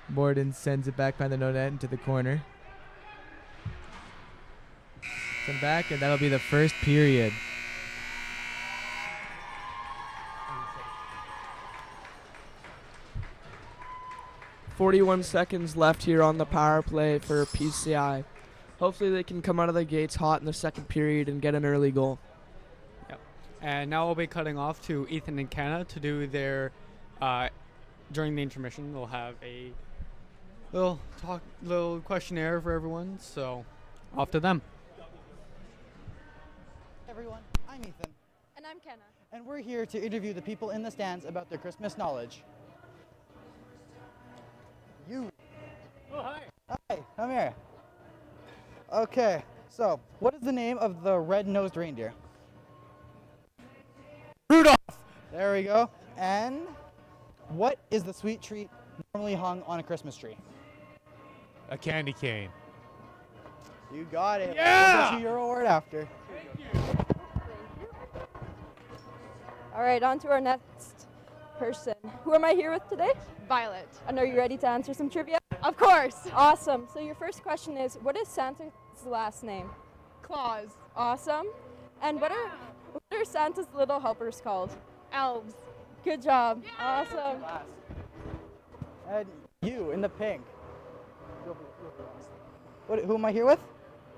Morden sends it back behind the no net into the corner. Send back, and that'll be the first period. .41 left here on the power play for PCI. Hopefully they can come out of the gates hot in the second period and get an early goal. Yep. And now we'll be cutting off to Ethan and Kenna to do their, during the intermission, they'll have a little questionnaire for everyone. So off to them. Everyone, I'm Ethan, And I'm Kenna. and we're here to interview the people in the stands about their Christmas knowledge. You. Oh, hi. Hi, come here. Okay, so what is the name of the red-nosed reindeer? Rudolph. There we go. And what is the sweet treat normally hung on a Christmas tree? A candy cane. You got it. Yeah! We'll get you your award after. All right, on to our next person. Who am I here with today? Violet. And are you ready to answer some trivia? Of course. Awesome. So your first question is, what is Santa's last name? Claus. Awesome. And what are Santa's little helpers called? Elves. Good job. Awesome. Last. And you in the pink. Who am I here with?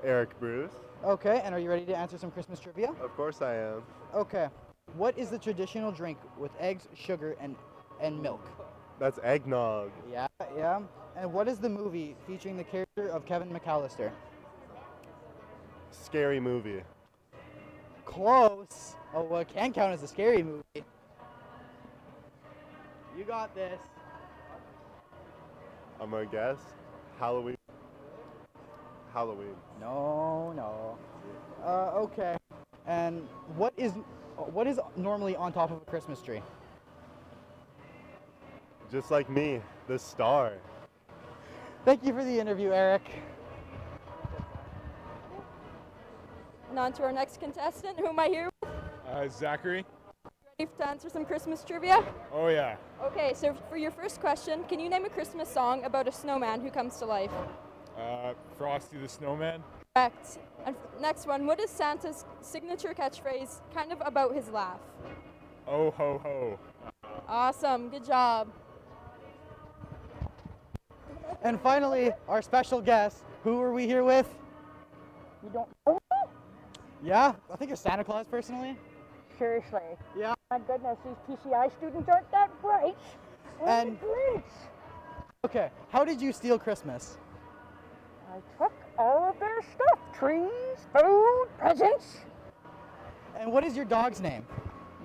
Eric Bruce. Okay, and are you ready to answer some Christmas trivia? Of course I am. Okay. What is the traditional drink with eggs, sugar, and milk? That's eggnog. Yeah, yeah. And what is the movie featuring the character of Kevin McAllister? Scary movie. Close. Oh, well, it can count as a scary movie. You got this. I'm gonna guess. Halloween. Halloween. No. Okay. And what is normally on top of a Christmas tree? Just like me, the star. Thank you for the interview, Eric. And on to our next contestant. Who am I here with? Zachary. Ready to answer some Christmas trivia? Oh yeah. Okay, so for your first question, can you name a Christmas song about a snowman who comes to life? Frosty the Snowman. Correct. And next one, what is Santa's signature catchphrase kind of about his laugh? Oh ho ho. Awesome, good job. And finally, our special guest. Who are we here with? You don't know me? Yeah, I think it's Santa Claus personally. Seriously. Yeah. My goodness, these PCI students aren't that bright. And- Please. Okay, how did you steal Christmas? I took all of their stuff. Trees, food, presents. And what is your dog's name?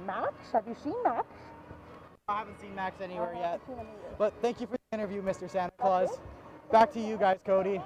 Max, have you seen Max? I haven't seen Max anywhere I yet. haven't seen him either. But thank you for the interview, Mr. Santa Claus. Back to you guys, Cody.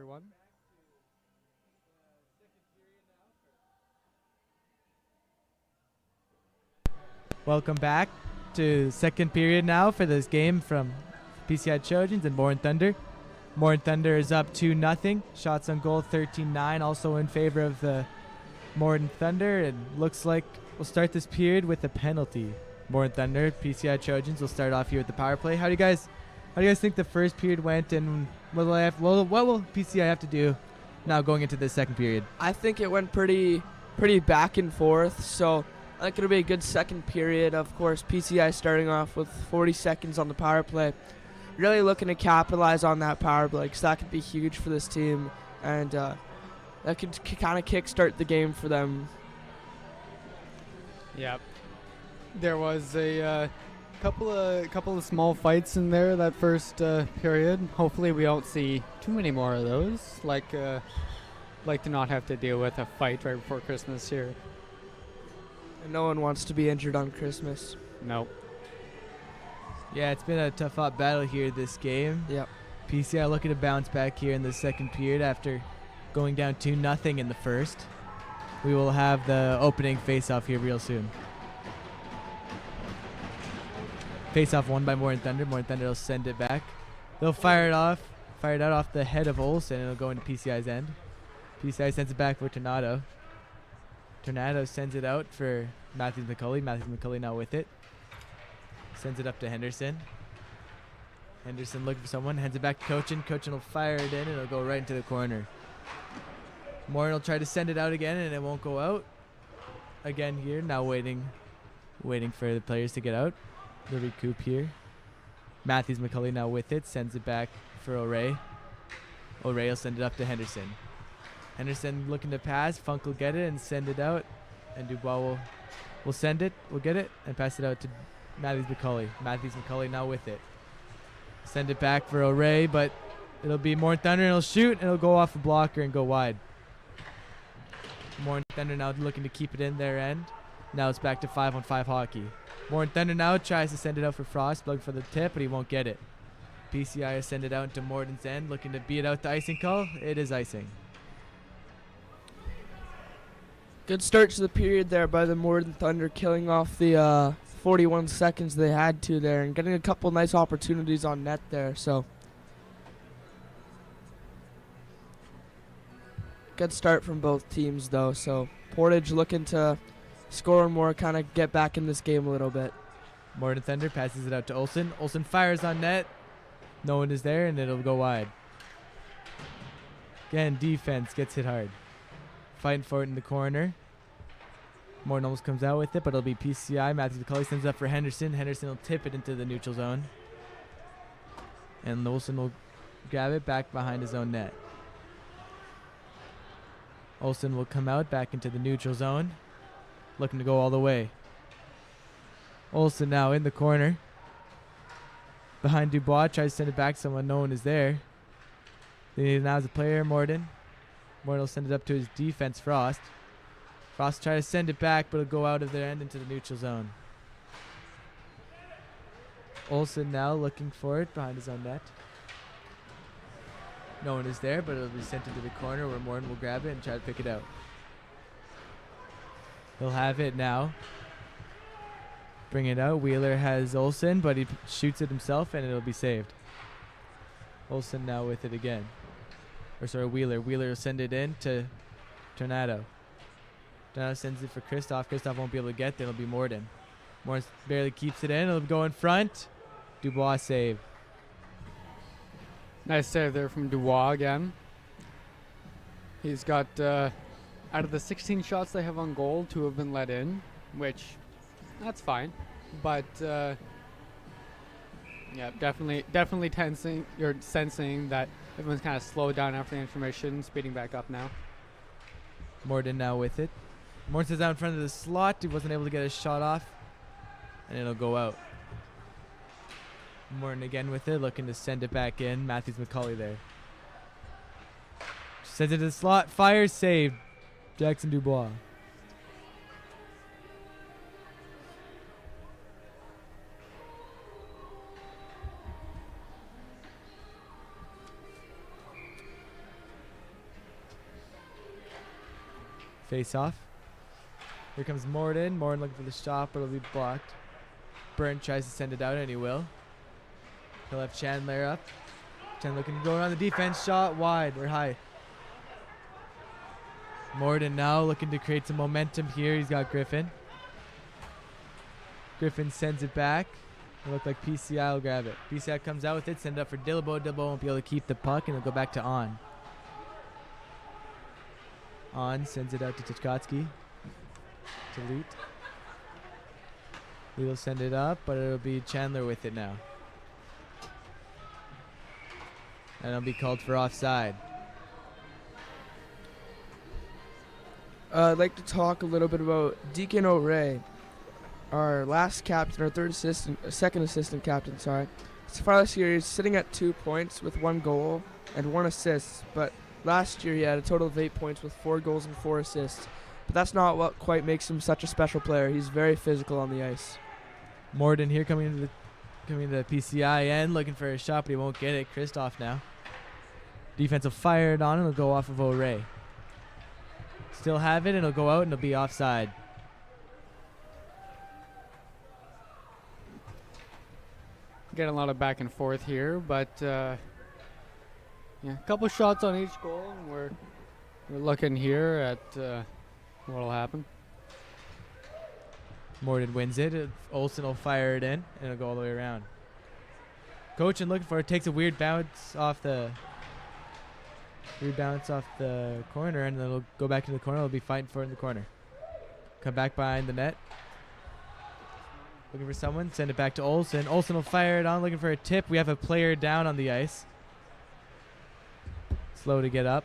everyone. Welcome back to second period now for this game from PCI Trojans and Morden Thunder. Morden Thunder is up 2-0. Shots on goal 13-9, also in favor of the Morden Thunder. And looks like we'll start this period with a penalty. Morden Thunder, PCI Trojans will start off here with the power play. How do you guys think the first period went, and what will PCI have to do now going into the second period? I think it went pretty back and forth, so I think it'll be a good second period. Of course, PCI starting off with 40 seconds on the power play. Really looking to capitalize on that power play, because that could be huge for this team, and that could kind of kickstart the game for them. Yep. There was a couple of small fights in there that first period. Hopefully we don't see too many more of those. Like to not have to deal with a fight right before Christmas here. And no one wants to be injured on Christmas. Nope. Yeah, it's been a tough fought battle here this game. Yep. PCI looking to bounce back here in the second period after going down 2-0 in the first. We will have the opening face-off here real soon. Face-off won by Morden Thunder. Morden Thunder will send it back. They'll fire it out off the head of Olsen, and it'll go into PCI's end. PCI sends it back for Tornado. Tornado sends it out for Matthews McCulley. Matthews McCulley now with it. Sends it up to Henderson. Henderson looking for someone. Hands it back to Cochin. Cochin will fire it in, and it'll go right into the corner. Morden will try to send it out again, and it won't go out. Again here, now waiting for the players to get out. They'll recoup here. Matthews McCulley now with it. Sends it back for O'Ray. O'Ray will send it up to Henderson. Henderson looking to pass. Funk will get it and send it out. And Dubois will send it. Will get it and pass it out to Matthews McCulley. Matthews McCulley now with it. Send it back for O'Ray, but it'll be Morden Thunder, and it'll shoot, and it'll go off a blocker and go wide. Morden Thunder now looking to keep it in their end. Now it's back to 5-on-5 hockey. Morden Thunder now tries to send it out for Frost, looking for the tip, but he won't get it. PCI has sent it out into Morden's end, looking to beat out the icing call. It is icing. Good start to the period there by the Morden Thunder, killing off the 41 seconds they had to there and getting a couple nice opportunities on net there. So good start from both teams though. So Portage looking to score more, kind of get back in this game a little bit. Morden Thunder passes it out to Olsen. Olsen fires on net. No one is there, and it'll go wide. Again, defense gets hit hard. Fighting for it in the corner. Morden almost comes out with it, but it'll be PCI. Matthews McCulley sends it up for Henderson. Henderson will tip it into the neutral zone. And Olsen will grab it back behind his own net. Olsen will come out back into the neutral zone, looking to go all the way. Olsen now in the corner. Behind Dubois, tries to send it back. Someone, no one is there. Now as a player, Morden. Morden will send it up to his defense, Frost. Frost try to send it back, but it'll go out of their end into the neutral zone. Olsen now looking for it behind his own net. No one is there, but it'll be sent into the corner where Morden will grab it and try to pick it out. He'll have it now. Bring it out. Wheeler has Olsen, but he shoots it himself, and it'll be saved. Olsen now with it again. Or sorry, Wheeler. Wheeler will send it in to Tornado. Tornado sends it for Kristoff. Kristoff won't be able to get there. It'll be Morden. Morden barely keeps it in. It'll go in front. Dubois save. Nice save there from Dubois again. He's got, out of the 16 shots they have on goal, 2 have been let in, which, that's fine. But, yeah, definitely tensing, you're sensing that everyone's kind of slowed down after the information, speeding back up now. Morden now with it. Morden is out in front of the slot. He wasn't able to get his shot off, and it'll go out. Morden again with it, looking to send it back in. Matthews McCulley there. Sends it to the slot. Fires, saved. Jackson Dubois. Face off. Here comes Morden. Morden looking for the shot, but it'll be blocked. Burn tries to send it out, and he will. He'll have Chandler up. Chandler looking to go around the defense. Shot wide or high. Morden now looking to create some momentum here. He's got Griffin. Griffin sends it back. It looked like PCI will grab it. PCI comes out with it, send it up for Dillabo. Dillabo won't be able to keep the puck, and it'll go back to On. On sends it out to Tchkotsky. To Leet. Leet will send it up, but it'll be Chandler with it now. And it'll be called for offside. I'd like to talk a little bit about Deacon O'Ray, our last captain, our second assistant captain, sorry. So far this year, he's sitting at 2 points with 1 goal and 1 assist. But last year, he had a total of 8 points with 4 goals and 4 assists. But that's not what quite makes him such a special player. He's very physical on the ice. Morden here coming to the PCI end, looking for a shot, but he won't get it. Kristoff now. Defense will fire it on, and it'll go off of O'Ray. Still have it, and it'll go out, and it'll be offside. Getting a lot of back and forth here, but yeah, a couple shots on each goal. And we're looking here at what'll happen. Morden wins it. Olsen will fire it in, and it'll go all the way around. Cochin looking for it. Takes a weird bounce off the corner, and then it'll go back to the corner. It'll be fighting for it in the corner. Come back behind the net. Looking for someone. Send it back to Olsen. Olsen will fire it on, looking for a tip. We have a player down on the ice. Slow to get up.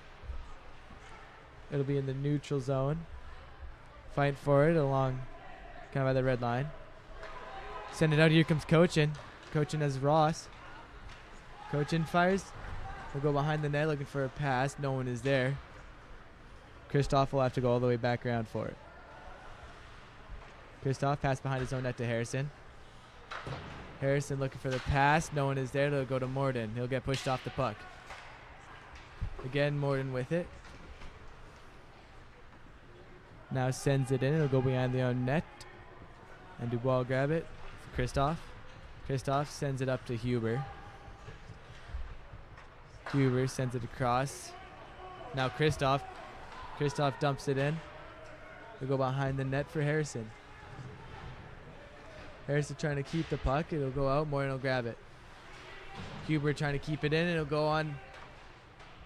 It'll be in the neutral zone. Fight for it along kind of by the red line. Send it out. Here comes Cochin. Cochin has Ross. Cochin fires. We'll go behind the net looking for a pass. No one is there. Kristoff will have to go all the way back around for it. Kristoff pass behind his own net to Harrison. Harrison looking for the pass. No one is there. It'll go to Morden. He'll get pushed off the puck. Again, Morden with it. Now sends it in. It'll go behind the own net. And Dubois will grab it for Kristoff. Kristoff sends it up to Huber. Huber sends it across. Now Kristoff. Kristoff dumps it in. He'll go behind the net for Harrison. Harrison trying to keep the puck. It'll go out. Morden will grab it. Huber trying to keep it in. It'll go on.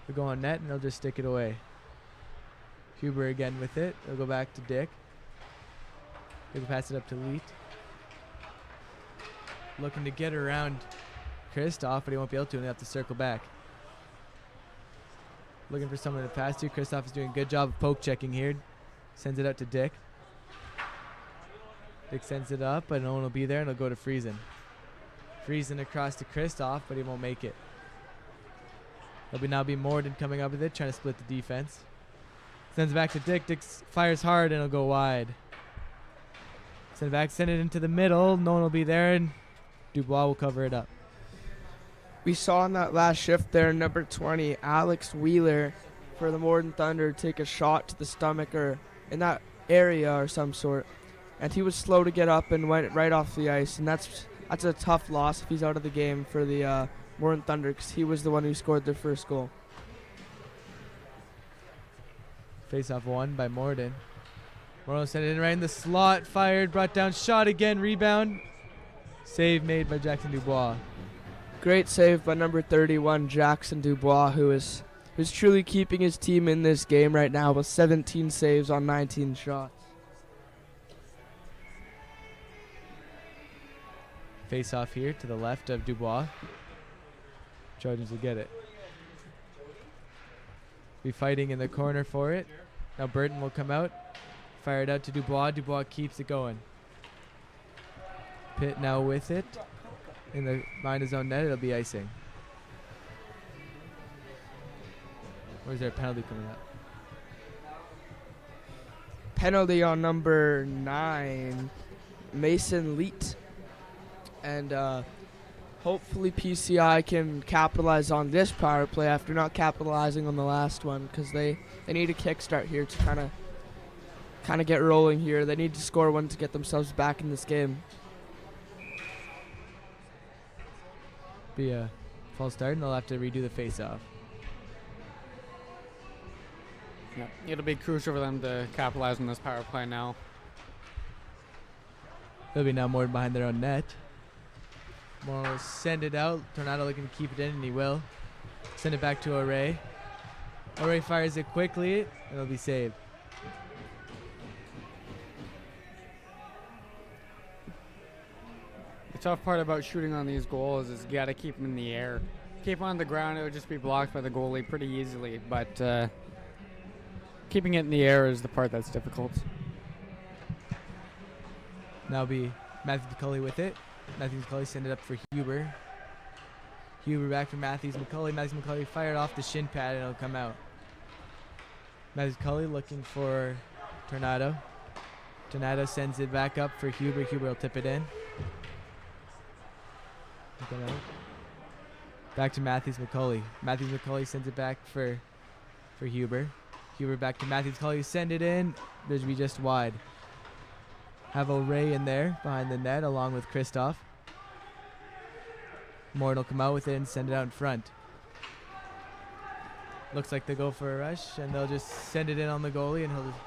It'll go on net, and he'll just stick it away. Huber again with it. It'll go back to Dick. He'll pass it up to Leet. Looking to get around Kristoff, but he won't be able to, and he'll have to circle back. Looking for someone to pass to. Kristoff is doing a good job of poke checking here. Sends it out to Dick. Dick sends it up, but no one will be there, and it'll go to Friesen. Friesen across to Kristoff, but he won't make it. It'll now be Morden coming up with it, trying to split the defense. Sends it back to Dick. Dick fires hard, and it'll go wide. Send it back, send it into the middle. No one will be there, and Dubois will cover it up. We saw in that last shift there, number 20, Alex Wheeler for the Morden Thunder take a shot to the stomach or in that area or some sort. And he was slow to get up and went right off the ice. And that's a tough loss if he's out of the game for the Morden Thunder, because he was the one who scored their first goal. Face-off won by Morden. Morden sent it in right in the slot. Fired, brought down, shot again, rebound. Save made by Jackson Dubois. Great save by number 31, Jackson Dubois, who's truly keeping his team in this game right now with 17 saves on 19 shots. Face off here to the left of Dubois. Trojans will get it. Be fighting in the corner for it. Now Burton will come out. Fire it out to Dubois. Dubois keeps it going. Pitt now with it. In the behind his own net, it'll be icing. Or is there a penalty coming up? Penalty on number 9, Mason Leet. And hopefully PCI can capitalize on this power play after not capitalizing on the last one, because they need a kickstart here to kind of kind of get rolling here. They need to score one to get themselves back in this game. Be a false start, and they'll have to redo the face-off. Yeah, it'll be crucial for them to capitalize on this power play now. They'll be now Morden behind their own net. Morden will send it out. Tornado looking to keep it in, and he will. Send it back to O'Reilly. O'Reilly fires it quickly, and it'll be saved. The tough part about shooting on these goals is you got to keep them in the air. Keep them on the ground, it would just be blocked by the goalie pretty easily, but keeping it in the air is the part that's difficult. Now be Matthews McCulley with it. Matthews McCulley send it up for Huber. Huber back for Matthews McCulley. Matthews McCulley fired off the shin pad and it'll come out. Matthews McCulley looking for Tornado. Tornado sends it back up for Huber. Huber will tip it in. Back to Matthews McCulley. Matthews McCulley sends it back for Huber. Huber back to Matthews McCulley. Send it in. There's be just wide. Have O'Reilly in there behind the net along with Kristoff. Morden will come out with it and send it out in front. Looks like they go for a rush and they'll just send it in on the goalie and he'll just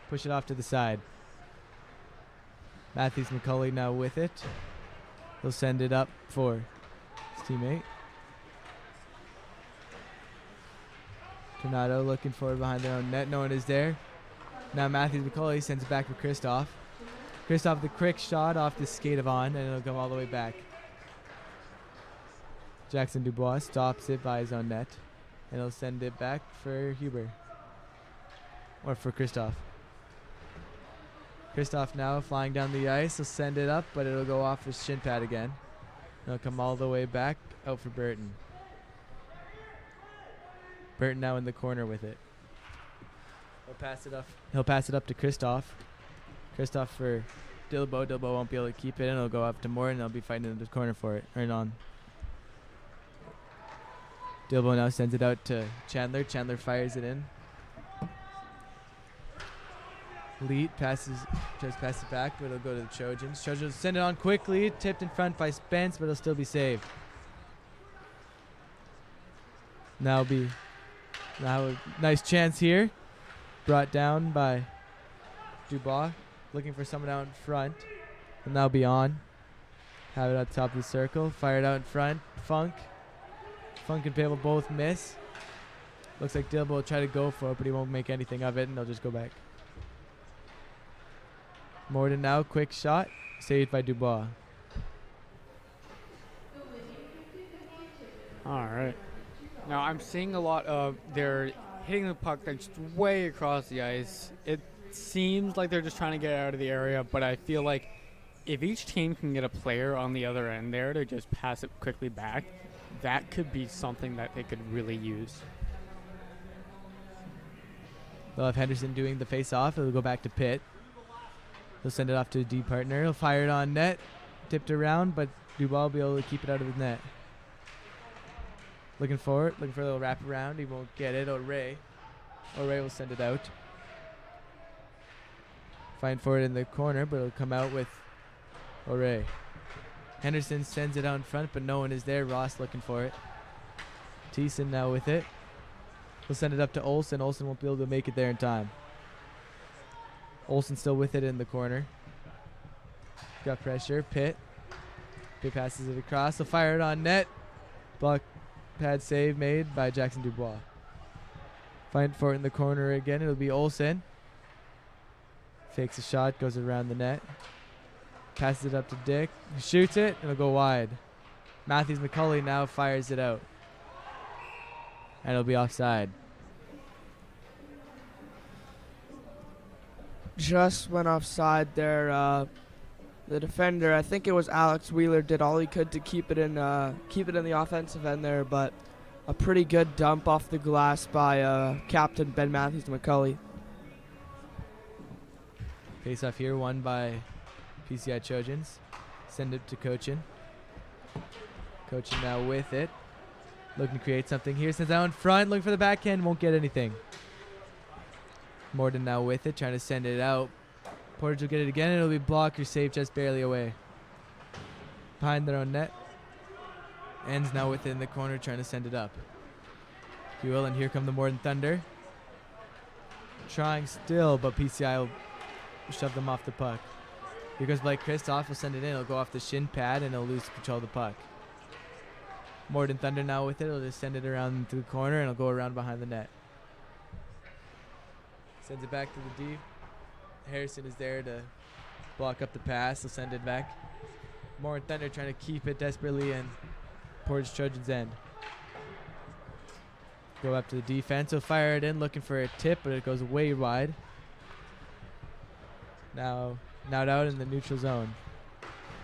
push it off to the side. Matthews McCulley now with it. He'll send it up for his teammate. Tornado looking for it behind their own net. No one is there. Now Matthews McCulley sends it back for Kristoff. Kristoff the quick shot off the skate of on, and it'll come all the way back. Jackson Dubois stops it by his own net, and he'll send it back for Huber. Or for Kristoff. Kristoff now flying down the ice. He'll send it up, but it'll go off his shin pad again. It'll come all the way back out for Burton. Burton now in the corner with it. He'll pass it up to Kristoff. Kristoff for Dilbo. Dilbo won't be able to keep it, and it'll go up to Morden. They'll be fighting in the corner for it. Or on. Dilbo now sends it out to Chandler. Chandler fires it in. Leet tries to pass it back, but it'll go to the Trojans. Trojans send it on quickly. Tipped in front by Spence, but it'll still be saved. Now a nice chance here. Brought down by Dubois. Looking for someone out in front. And that'll be on. Have it at the top of the circle. Fired out in front. Funk. Funk and Pable both miss. Looks like Dilbo will try to go for it, but he won't make anything of it, and they'll just go back. Morden now, quick shot. Saved by Dubois. All right. Now I'm seeing a lot of they're hitting the puck that's way across the ice. It seems like they're just trying to get out of the area, but I feel like if each team can get a player on the other end there to just pass it quickly back, that could be something that they could really use. They'll have Henderson doing the face-off. It'll go back to Pitt. He'll send it off to a D partner. He'll fire it on net. Tipped around, but Dubois will be able to keep it out of the net. Looking for it. Looking for a little wrap around. He won't get it. O'Reilly will send it out. Find for it in the corner, but it'll come out with O'Reilly. Henderson sends it out in front, but no one is there. Ross looking for it. Thiessen now with it. He'll send it up to Olsen. Olsen won't be able to make it there in time. Olsen still with it in the corner. Got pressure. Pitt passes it across. He'll fire it on net. Block pad save made by Jackson Dubois. Find for it in the corner again. It'll be Olsen. Fakes a shot. Goes around the net. Passes it up to Dick. He shoots it. It'll go wide. Matthews McCulley now fires it out. And it'll be offside. Just went offside there. The defender, I think it was Alex Wheeler, did all he could to keep it in the offensive end there, but a pretty good dump off the glass by Captain Ben Matthews McCulley. Face off here, won by PCI Trojans. Send it to Cochin. Cochin now with it. Looking to create something here. Sends out in front. Looking for the backhand. Won't get anything. Morden now with it, trying to send it out. Portage will get it again. It'll be blocked or saved just barely away. Behind their own net. Ends now with it in the corner, trying to send it up. He will, and here come the Morden Thunder. Trying still, but PCI will shove them off the puck. Here goes Blake Kristoff. Will send it in. It'll go off the shin pad, and he'll lose control of the puck. Morden Thunder now with it. He'll just send it around to the corner, and it'll go around behind the net. Sends it back to the D. Harrison is there to block up the pass. He'll send it back. Morden Thunder trying to keep it desperately, and Portage Trojans end. Go up to the defense. He'll fire it in, looking for a tip, but it goes way wide. Now out in the neutral zone.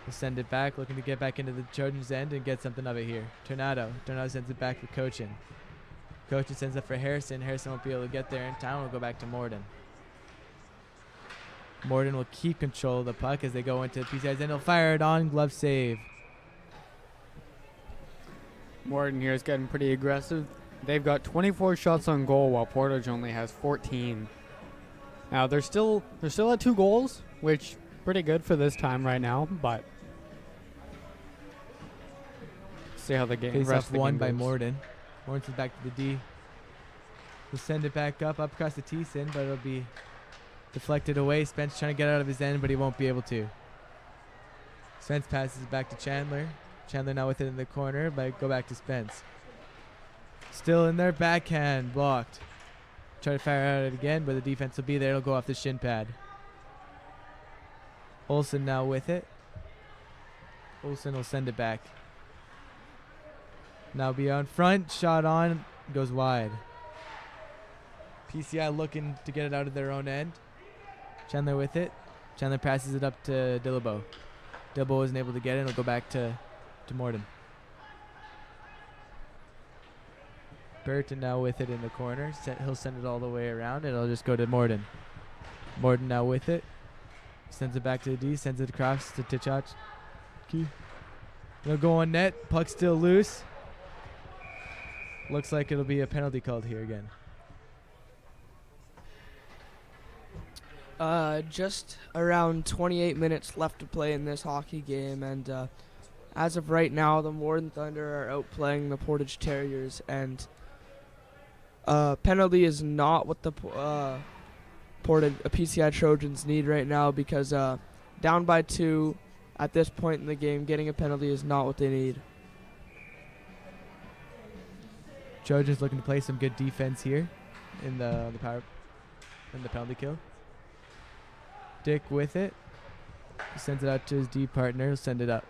He'll send it back, looking to get back into the Trojans' end and get something of it here. Tornado sends it back for Cochin. Cochin sends it for Harrison. Harrison won't be able to get there in time. We'll go back to Morden. Morden will keep control of the puck as they go into PCI's end. He'll fire it on. Glove save. Morden here is getting pretty aggressive. They've got 24 shots on goal while Portage only has 14. Now they're still at 2 goals, which pretty good for this time right now, but see how the game Face rest off of the won game by goes. Morden. Morden sends back to the D. He'll send it back up across the T-sin, but it'll be deflected away. Spence trying to get out of his end, but he won't be able to. Spence passes it back to Chandler. Chandler now with it in the corner, but go back to Spence. Still in there, backhand, blocked. Try to fire at it again, but the defense will be there. It'll go off the shin pad. Olsen now with it. Olsen will send it back. Now be on front, shot on, goes wide. PCI looking to get it out of their own end. Chandler with it. Chandler passes it up to Dillabo. Dillabo isn't able to get it. It'll go back to Morden. Burton now with it in the corner. He'll send it all the way around, and it'll just go to Morden. Morden now with it. Sends it back to the D. Sends it across to Tichach. It'll go on net. Puck still loose. Looks like it'll be a penalty called here again. Just around 28 minutes left to play in this hockey game, and as of right now, the Morden Thunder are outplaying the Portage Terriers, and penalty is not what the PCI Trojans need right now, because down by 2 at this point in the game, getting a penalty is not what they need. Trojans looking to play some good defense here in the penalty kill. Dick with it. He sends it out to his D partner. He'll send it up.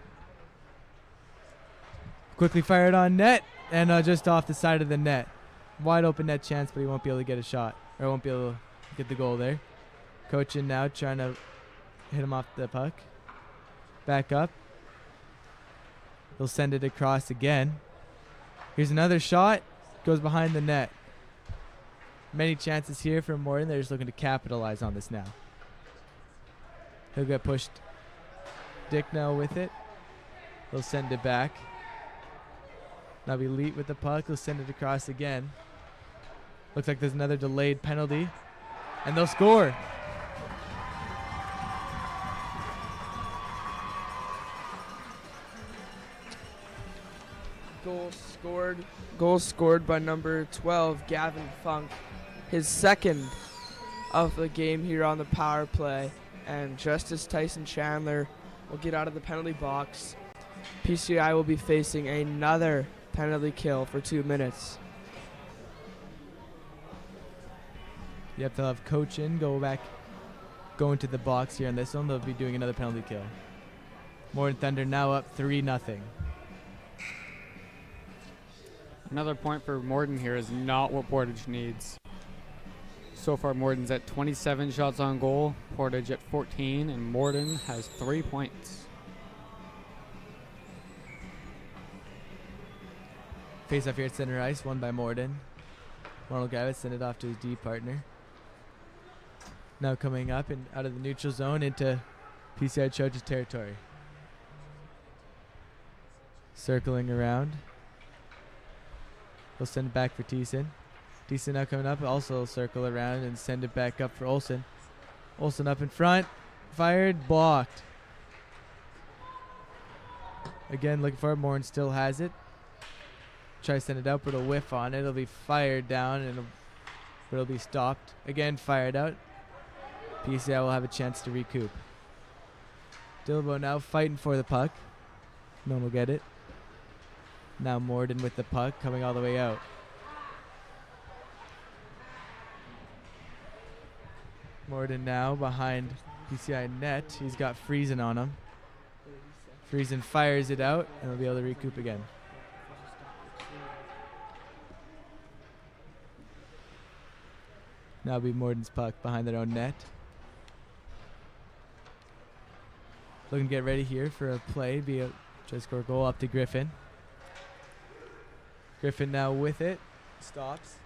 Quickly fired on net, and just off the side of the net. Wide open net chance, but he won't be able to get a shot, or won't be able to get the goal there. Cochin now trying to hit him off the puck. Back up. He'll send it across again. Here's another shot. Goes behind the net. Many chances here for Morden. They're just looking to capitalize on this now. He'll get pushed. Dick now with it. He'll send it back. Now be Leet with the puck. He'll send it across again. Looks like there's another delayed penalty. And they'll score. Goal scored by number 12, Gavin Funk. His second of the game here on the power play. And just as Tyson Chandler will get out of the penalty box, PCI will be facing another penalty kill for 2 minutes. Yep, they'll have Cochin go into the box here on this one. They'll be doing another penalty kill. Morden Thunder now up 3-0. Another point for Morden here is not what Portage needs. So far, Morden's at 27 shots on goal, Portage at 14, and Morden has 3 points. Face off here at center ice, won by Morden. Ronald Gavitz send it off to his D partner. Now coming up and out of the neutral zone into PCI Trojans territory. Circling around. He'll send it back for Thiessen. Decent now coming up. Also circle around and send it back up for Olsen. Olsen up in front. Fired. Blocked. Again, looking for it. Morden still has it. Try to send it out, but it'll whiff on it. It'll be fired down, and it'll be stopped. Again, fired out. PCI will have a chance to recoup. Dilbo now fighting for the puck. No one will get it. Now Morden with the puck coming all the way out. Morden now behind PCI net. He's got Friesen on him. Friesen fires it out, and he'll be able to recoup again. Now be Morden's puck behind their own net. Looking to get ready here for a play. Try to score a goal up to Griffin. Griffin now with it. Stops.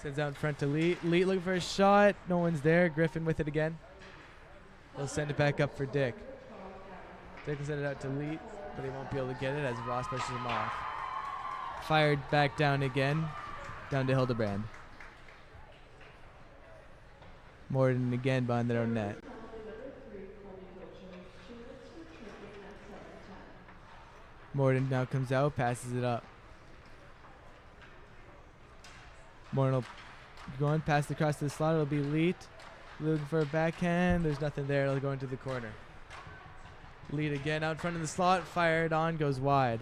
Sends out in front to Lee. Lee looking for a shot. No one's there. Griffin with it again. He'll send it back up for Dick. Dick will send it out to Lee, but he won't be able to get it as Ross pushes him off. Fired back down again. Down to Hildebrand. Morden again behind their own net. Morden now comes out, passes it up. Morden will go on, pass it across to the slot. It'll be Leet. Looking for a backhand. There's nothing there. It'll go into the corner. Leet again out in front of the slot. Fired on, goes wide.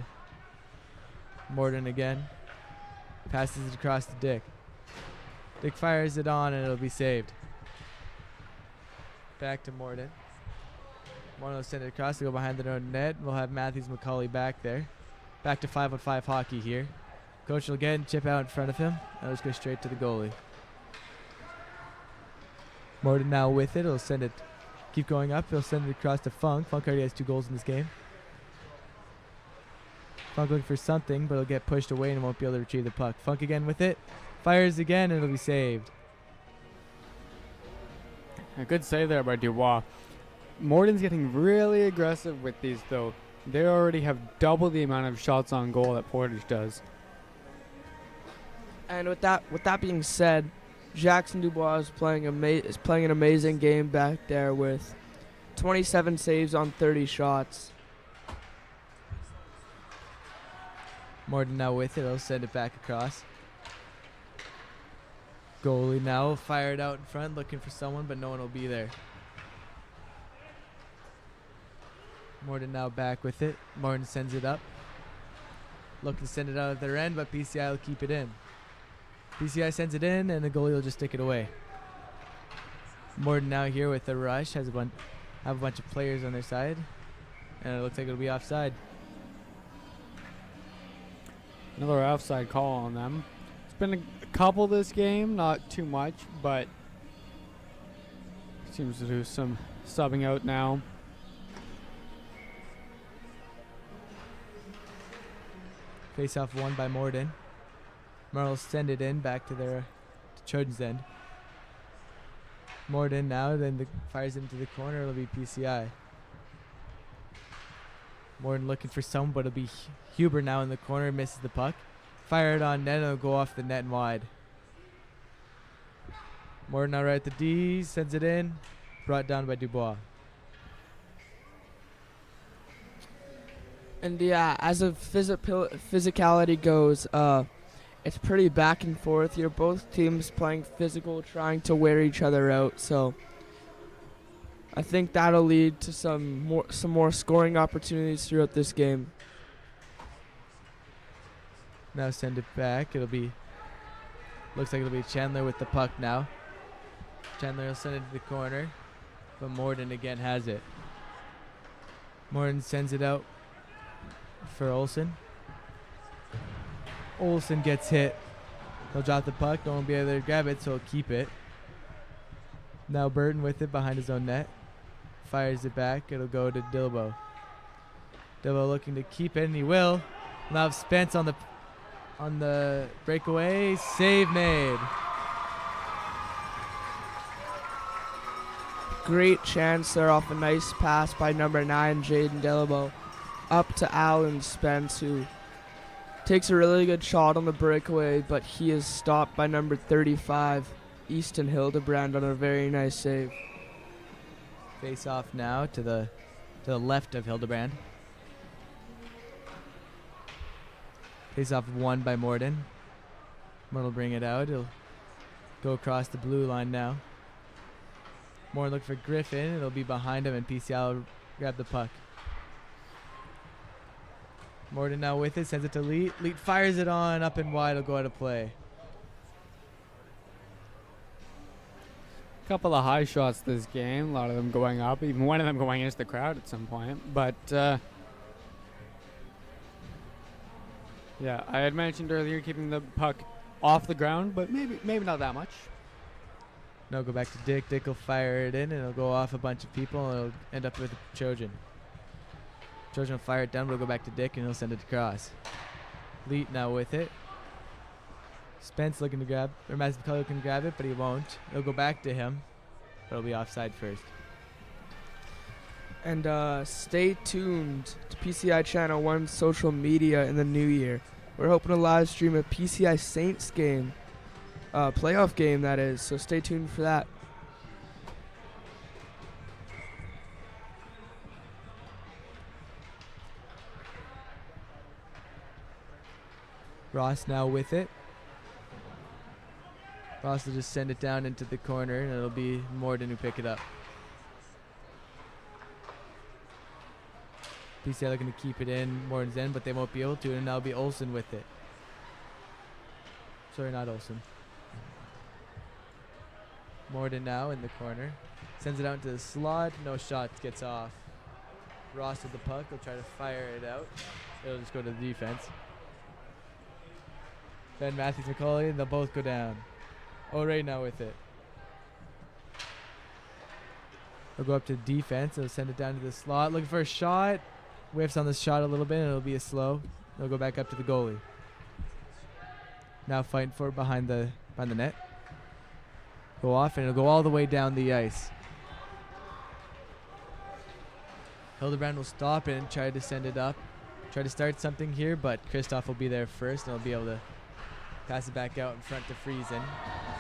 Morden again. Passes it across to Dick. Dick fires it on, and it'll be saved. Back to Morden. Morden will send it across to go behind their own net. We'll have Matthews McCauley back there. Back to 5-on-5 hockey here. Coach will get and chip out in front of him. That'll just go straight to the goalie. Morden now with it. He'll send it. Keep going up. He'll send it across to Funk. Funk already has 2 goals in this game. Funk looking for something, but he'll get pushed away and won't be able to retrieve the puck. Funk again with it. Fires again, and it'll be saved. A good save there by Dubois. Morden's getting really aggressive with these, though. They already have double the amount of shots on goal that Portage does. And with that being said, Jackson Dubois is playing an amazing game back there with 27 saves on 30 shots. Morden now with it. He'll send it back across. Goalie now fired out in front, looking for someone, but no one will be there. Morden now back with it. Morden sends it up. Looking to send it out at their end, but PCI will keep it in. PCI sends it in, and the goalie will just stick it away. Morden now here with the rush. Have a bunch of players on their side, and it looks like it'll be offside. Another offside call on them. It's been a couple this game, not too much, but seems to do some subbing out now. Face off won by Morden. Merle send it in back to their Trojans end. Morden now, then fires into the corner. It'll be PCI. Morden looking for someone, but it'll be Huber now in the corner. Misses the puck. Fired on net, and it'll go off the net and wide. Morden now right at the D. Sends it in. Brought down by Dubois. And yeah, as of physicality goes, it's pretty back and forth here. Both teams playing physical, trying to wear each other out. So I think that'll lead to some more scoring opportunities throughout this game. Now send it back. Looks like it'll be Chandler with the puck now. Chandler will send it to the corner, but Morden again has it. Morden sends it out for Olsen. Olsen gets hit. He'll drop the puck. No one will be able to grab it, so he'll keep it. Now Burton with it behind his own net. Fires it back. It'll go to Dilbo. Dilbo looking to keep it, and he will. Now Spence on the breakaway. Save made. Great chance there off a nice pass by number 9, Jaden Dilbo, up to Alan Spence, who Takes a really good shot on the breakaway, but he is stopped by number 35, Easton Hildebrand, on a very nice save. Face off now to the left of Hildebrand. Face off won by Morden. Morden will bring it out. He'll go across the blue line now. Morden look for Griffin. It'll be behind him, and PCI will grab the puck. Morden now with it, sends it to Leet. Leet fires it on, up and wide, it'll go out of play. Couple of high shots this game, a lot of them going up, even one of them going into the crowd at some point. But yeah, I had mentioned earlier keeping the puck off the ground, but maybe not that much. No, go back to Dick. Dick will fire it in, and it'll go off a bunch of people, and it'll end up with a Trojan. Trojan will fire it down, but it'll go back to Dick, and he'll send it across. Leet now with it. Spence looking to grab, or Matt McCullough can grab it, but he won't. It'll go back to him, but it'll be offside first. And stay tuned to PCI Channel 1 social media in the new year. We're hoping to live stream a PCI Saints game, playoff game that is, so stay tuned for that. Ross now with it. Ross will just send it down into the corner, and it'll be Morden who pick it up. PCI looking to keep it in Morden's end, but they won't be able to, and now it'll be Olsen with it. Sorry, not Olsen. Morden now in the corner. Sends it out into the slot. No shot. Gets off. Ross with the puck. He'll try to fire it out. It'll just go to the defense. Ben Matthews, McCauley, and they'll both go down. O'Ray now with it. They'll go up to defense. They'll send it down to the slot. Looking for a shot. Whiffs on the shot a little bit, and it'll be a slow. They'll go back up to the goalie. Now fighting for it behind the net. Go off, and it'll go all the way down the ice. Hildebrand will stop it and try to send it up. Try to start something here, but Kristoff will be there first, and he'll be able to pass it back out in front to Friesen.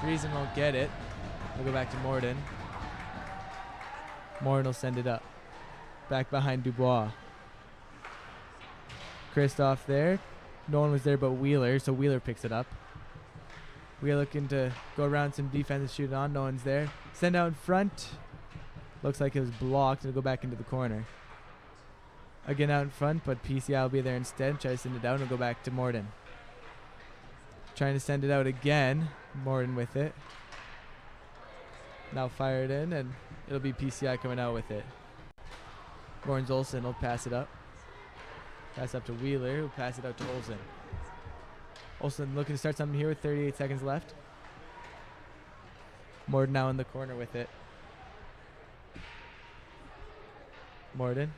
Friesen won't get it. We'll go back to Morden. Morden will send it up. Back behind Dubois. Kristoff there. No one was there but Wheeler, so Wheeler picks it up. Wheeler looking to go around some defense and shoot it on. No one's there. Send out in front. Looks like it was blocked. It'll go back into the corner. Again out in front, but PCI will be there instead. Try to send it out and it'll go back to Morden. Trying to send it out again. Morden with it. Now fire it in, and it'll be PCI coming out with it. Morden's Olsen will pass it up. Pass up to Wheeler, who'll pass it out to Olsen. Olsen looking to start something here with 38 seconds left. Morden now in the corner with it. Morden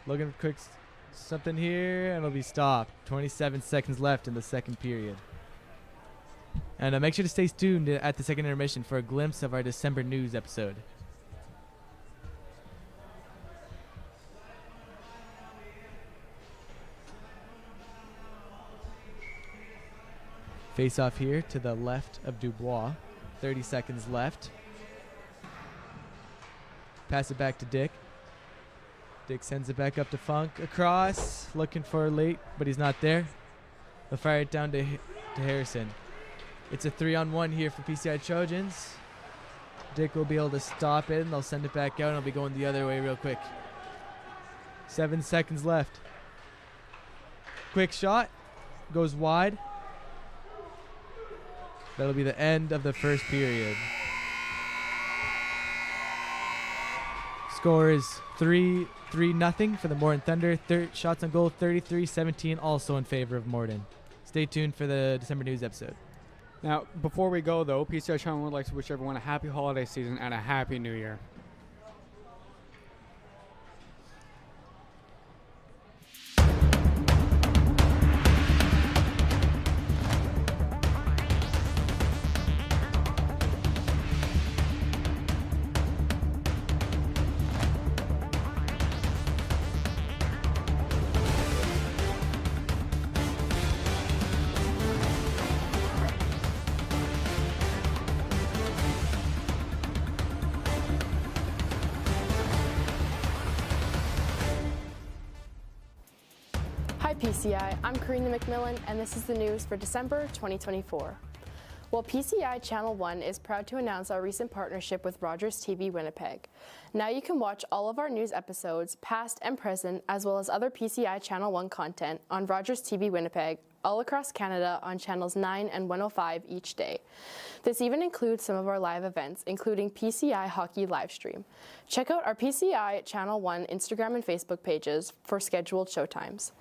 looking for quick something here, and it'll be stopped. 27 seconds left in the second period. And make sure to stay tuned at the second intermission for a glimpse of our December news episode. Face off here to the left of Dubois. 30 seconds left. Pass it back to Dick. Dick sends it back up to Funk. Across. Looking for late, but he's not there. They'll fire it down to Harrison. It's a 3-on-1 here for PCI Trojans. Dick will be able to stop it, and they'll send it back out, and it'll be going the other way real quick. 7 seconds left. Quick shot. Goes wide. That'll be the end of the first period. Score is 3-0 for the Morden Thunder. Shots on goal 33-17, also in favor of Morden. Stay tuned for the December news episode. Now, before we go, though, PCI Channel would like to wish everyone a happy holiday season and a happy new year. PCI, I'm Karina McMillan, and this is the news for December 2024. Well, PCI Channel 1 is proud to announce our recent partnership with Rogers TV Winnipeg. Now you can watch all of our news episodes, past and present, as well as other PCI Channel 1 content on Rogers TV Winnipeg all across Canada on channels 9 and 105 each day. This even includes some of our live events, including PCI Hockey Livestream. Check out our PCI Channel 1 Instagram and Facebook pages for scheduled showtimes.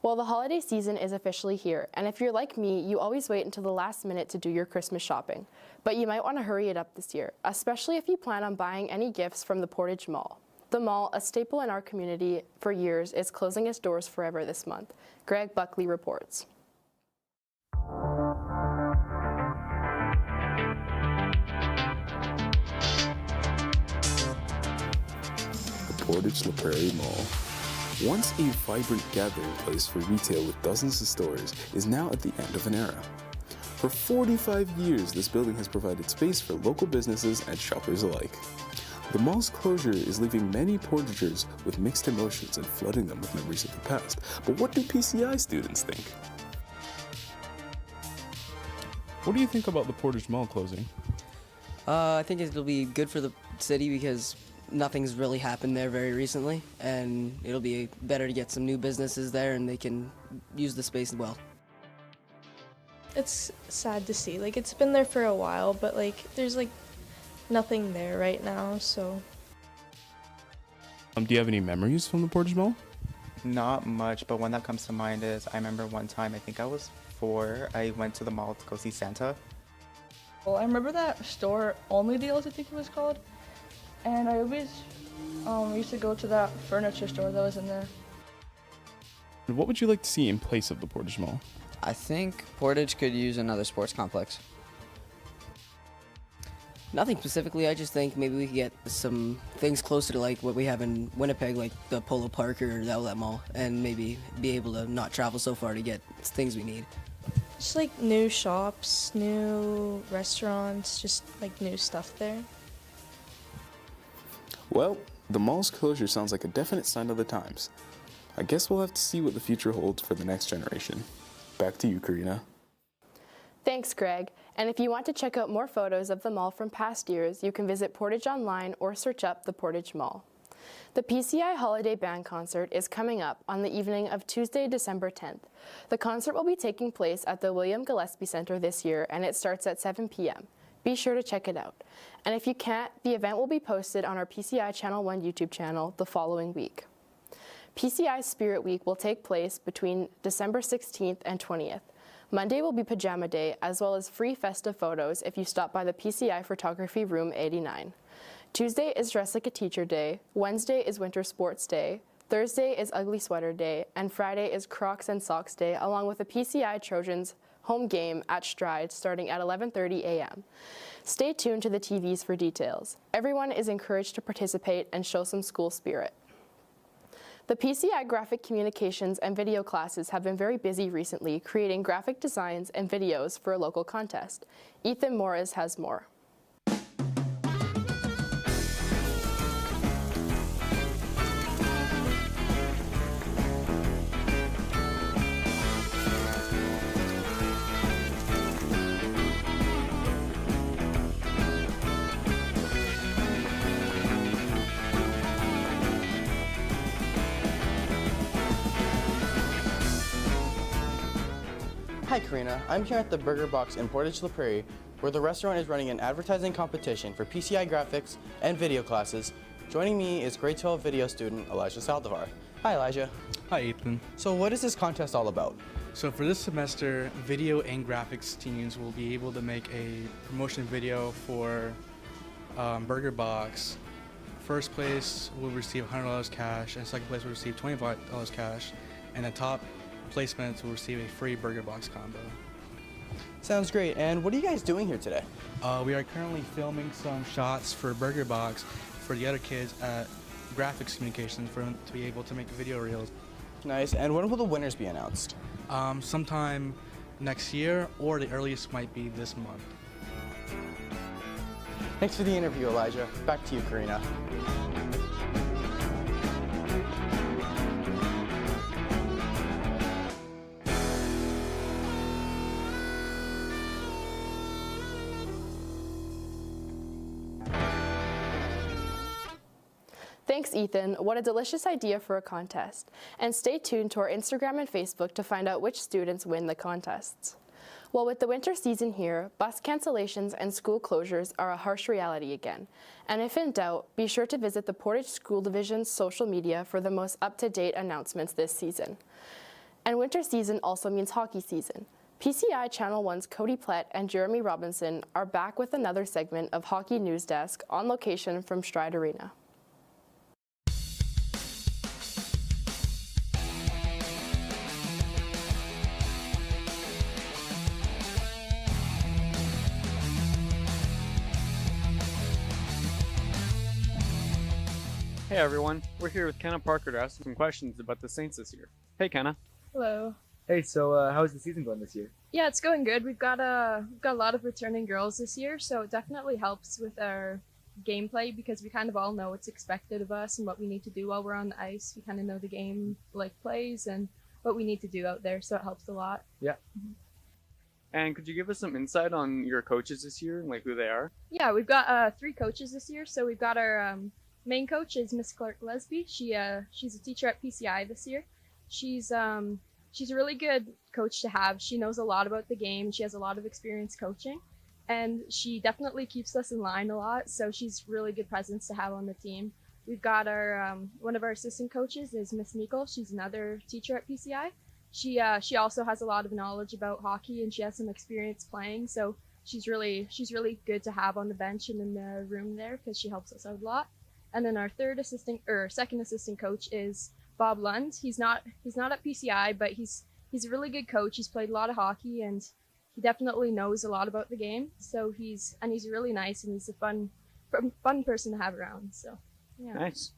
Well, the holiday season is officially here, and if you're like me, you always wait until the last minute to do your Christmas shopping. But you might want to hurry it up this year, especially if you plan on buying any gifts from the Portage Mall. The mall, a staple in our community for years, is closing its doors forever this month. Greg Buckley reports. Portage La Prairie Mall. Once a vibrant gathering place for retail with dozens of stores, is now at the end of an era. For 45 years, this building has provided space for local businesses and shoppers alike. The mall's closure is leaving many Portagers with mixed emotions and flooding them with memories of the past. But what do PCI students think? What do you think about the Portage Mall closing? I think it'll be good for the city because nothing's really happened there very recently, and it'll be better to get some new businesses there and they can use the space well. It's sad to see. Like, it's been there for a while, but like there's like nothing there right now, so. Do you have any memories from the Portage Mall? Not much, but one that comes to mind is I remember one time, I think I was 4, I went to the mall to go see Santa. Well, I remember that store, Only Deals I think it was called, and I always used to go to that furniture store that was in there. What would you like to see in place of the Portage Mall? I think Portage could use another sports complex. Nothing specifically, I just think maybe we could get some things closer to like what we have in Winnipeg, like the Polo Park or the Outlet Mall, and maybe be able to not travel so far to get things we need. Just like new shops, new restaurants, just like new stuff there. Well, the mall's closure sounds like a definite sign of the times. I guess we'll have to see what the future holds for the next generation. Back to you, Karina. Thanks, Greg. And if you want to check out more photos of the mall from past years, you can visit Portage online or search up the Portage Mall. The PCI Holiday Band Concert is coming up on the evening of Tuesday, December 10th. The concert will be taking place at the William Gillespie Center this year, and it starts at 7 p.m. Be sure to check it out. And if you can't, the event will be posted on our PCI Channel 1 YouTube channel the following week. PCI Spirit Week will take place between December 16th and 20th. Monday will be Pajama Day, as well as free festive photos if you stop by the PCI Photography Room 89. Tuesday is Dress Like a Teacher Day, Wednesday is Winter Sports Day, Thursday is Ugly Sweater Day, and Friday is Crocs and Socks Day, along with the PCI Trojans home game at Stride starting at 11:30 a.m. Stay tuned to the TVs for details. Everyone is encouraged to participate and show some school spirit. The PCI graphic communications and video classes have been very busy recently, creating graphic designs and videos for a local contest. Ethan Morris has more. Hi Karina, I'm here at the Burger Box in Portage La Prairie, where the restaurant is running an advertising competition for PCI graphics and video classes. Joining me is grade 12 video student Elijah Saldivar. Hi Elijah. Hi Ethan. So what is this contest all about? So for this semester, video and graphics teams will be able to make a promotion video for Burger Box. First place will receive $100 cash, and second place will receive $25 cash, and the top placements will receive a free Burger Box combo. Sounds great. And what are you guys doing here today? We are currently filming some shots for Burger Box for the other kids at Graphics Communications for them to be able to make video reels. Nice. And when will the winners be announced? Sometime next year, or the earliest might be this month. Thanks for the interview, Elijah. Back to you, Karina. Thanks, Ethan. What a delicious idea for a contest. And stay tuned to our Instagram and Facebook to find out which students win the contests. Well, with the winter season here, bus cancellations and school closures are a harsh reality again. And if in doubt, be sure to visit the Portage School Division's social media for the most up-to-date announcements this season. And winter season also means hockey season. PCI Channel 1's Cody Plett and Jeremy Robinson are back with another segment of Hockey News Desk on location from Stride Arena. Hey everyone, we're here with Kenna Parker to ask some questions about the Saints this year. Hey Kenna. Hello. Hey, so how's the season going this year? Yeah, it's going good. We've got a lot of returning girls this year, so it definitely helps with our gameplay because we kind of all know what's expected of us and what we need to do while we're on the ice. We kind of know the game plays and what we need to do out there, so it helps a lot. Yeah. And could you give us some insight on your coaches this year, like who they are? Yeah, we've got 3 coaches this year. So we've got our main coach is Miss Clark Lesby. She's a teacher at PCI this year. She's a really good coach to have. She knows a lot about the game. She has a lot of experience coaching, and she definitely keeps us in line a lot. So she's really good presence to have on the team. We've got our one of our assistant coaches is Miss Nicole. She's another teacher at PCI. She also has a lot of knowledge about hockey, and she has some experience playing. So she's really good to have on the bench and in the room there because she helps us out a lot. And then our second assistant coach is Bob Lund. He's not at PCI, but he's a really good coach. He's played a lot of hockey and he definitely knows a lot about the game. So he's really nice and he's a fun person to have around. So yeah. Nice.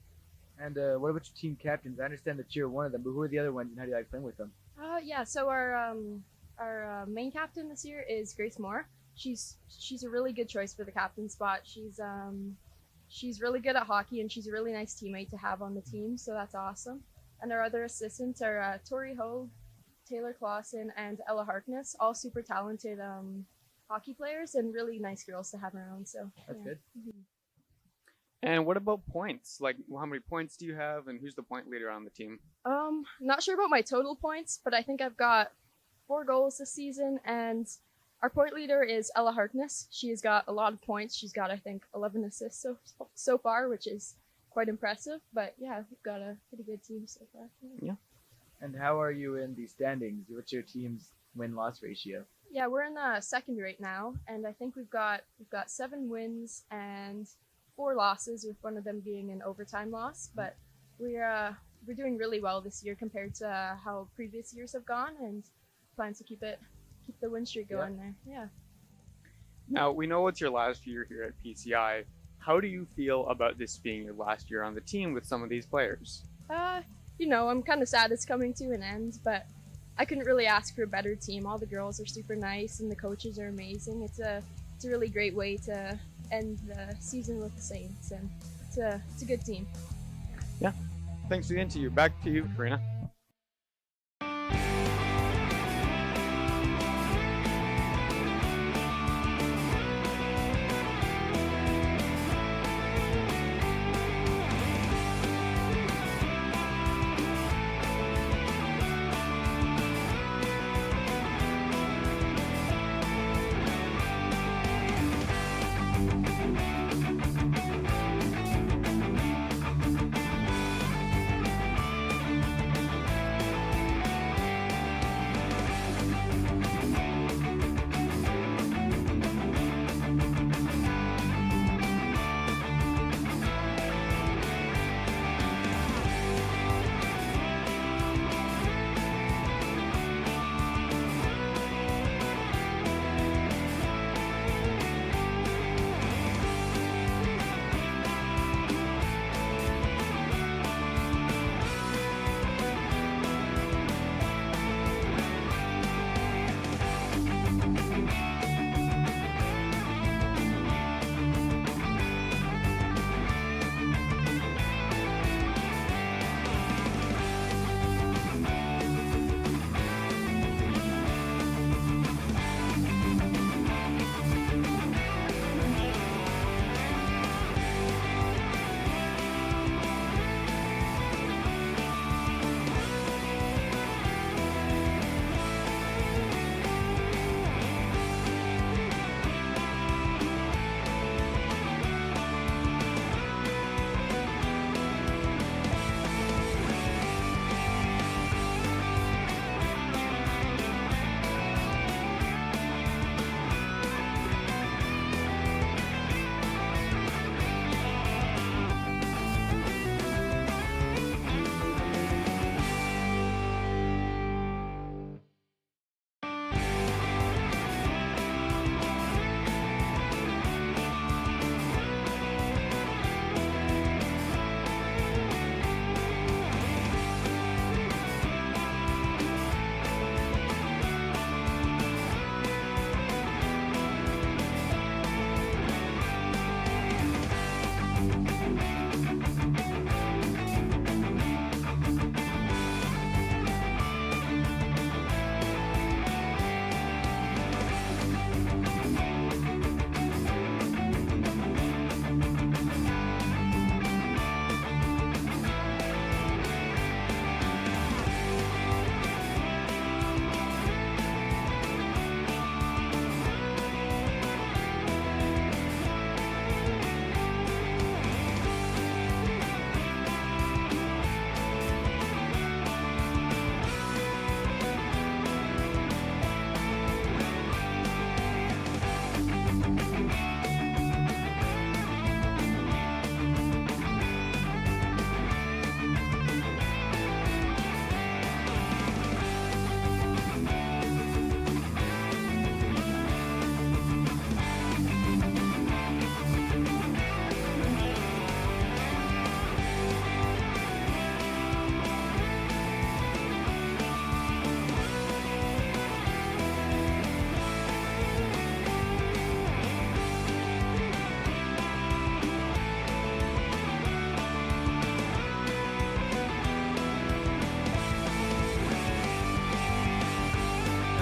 And what about your team captains? I understand that you're one of them, but who are the other ones and how do you like playing with them? Yeah. So our main captain this year is Grace Moore. She's a really good choice for the captain spot. She's really good at hockey and she's a really nice teammate to have on the team, so that's awesome. And our other assistants are Tori Hogue, Taylor Clausen, and Ella Harkness, all super talented hockey players and really nice girls to have around. So that's good. Mm-hmm. And what about points? Like, how many points do you have, and who's the point leader on the team? Not sure about my total points, but I think I've got 4 goals this season, and our point leader is Ella Harkness. She's got a lot of points. She's got, I think, 11 assists so far, which is quite impressive. But yeah, we've got a pretty good team so far. Yeah. And how are you in the standings? What's your team's win-loss ratio? Yeah, we're in the second right now, and I think we've got 7 wins and 4 losses, with one of them being an overtime loss. But we're doing really well this year compared to how previous years have gone, and plan to keep the win streak going there. Yeah. Now, we know it's your last year here at PCI. How do you feel about this being your last year on the team with some of these players? I'm kind of sad it's coming to an end, but I couldn't really ask for a better team. All the girls are super nice and the coaches are amazing. It's a really great way to end the season with the Saints, and it's a good team. Yeah. Thanks again to you. Back to you, Karina.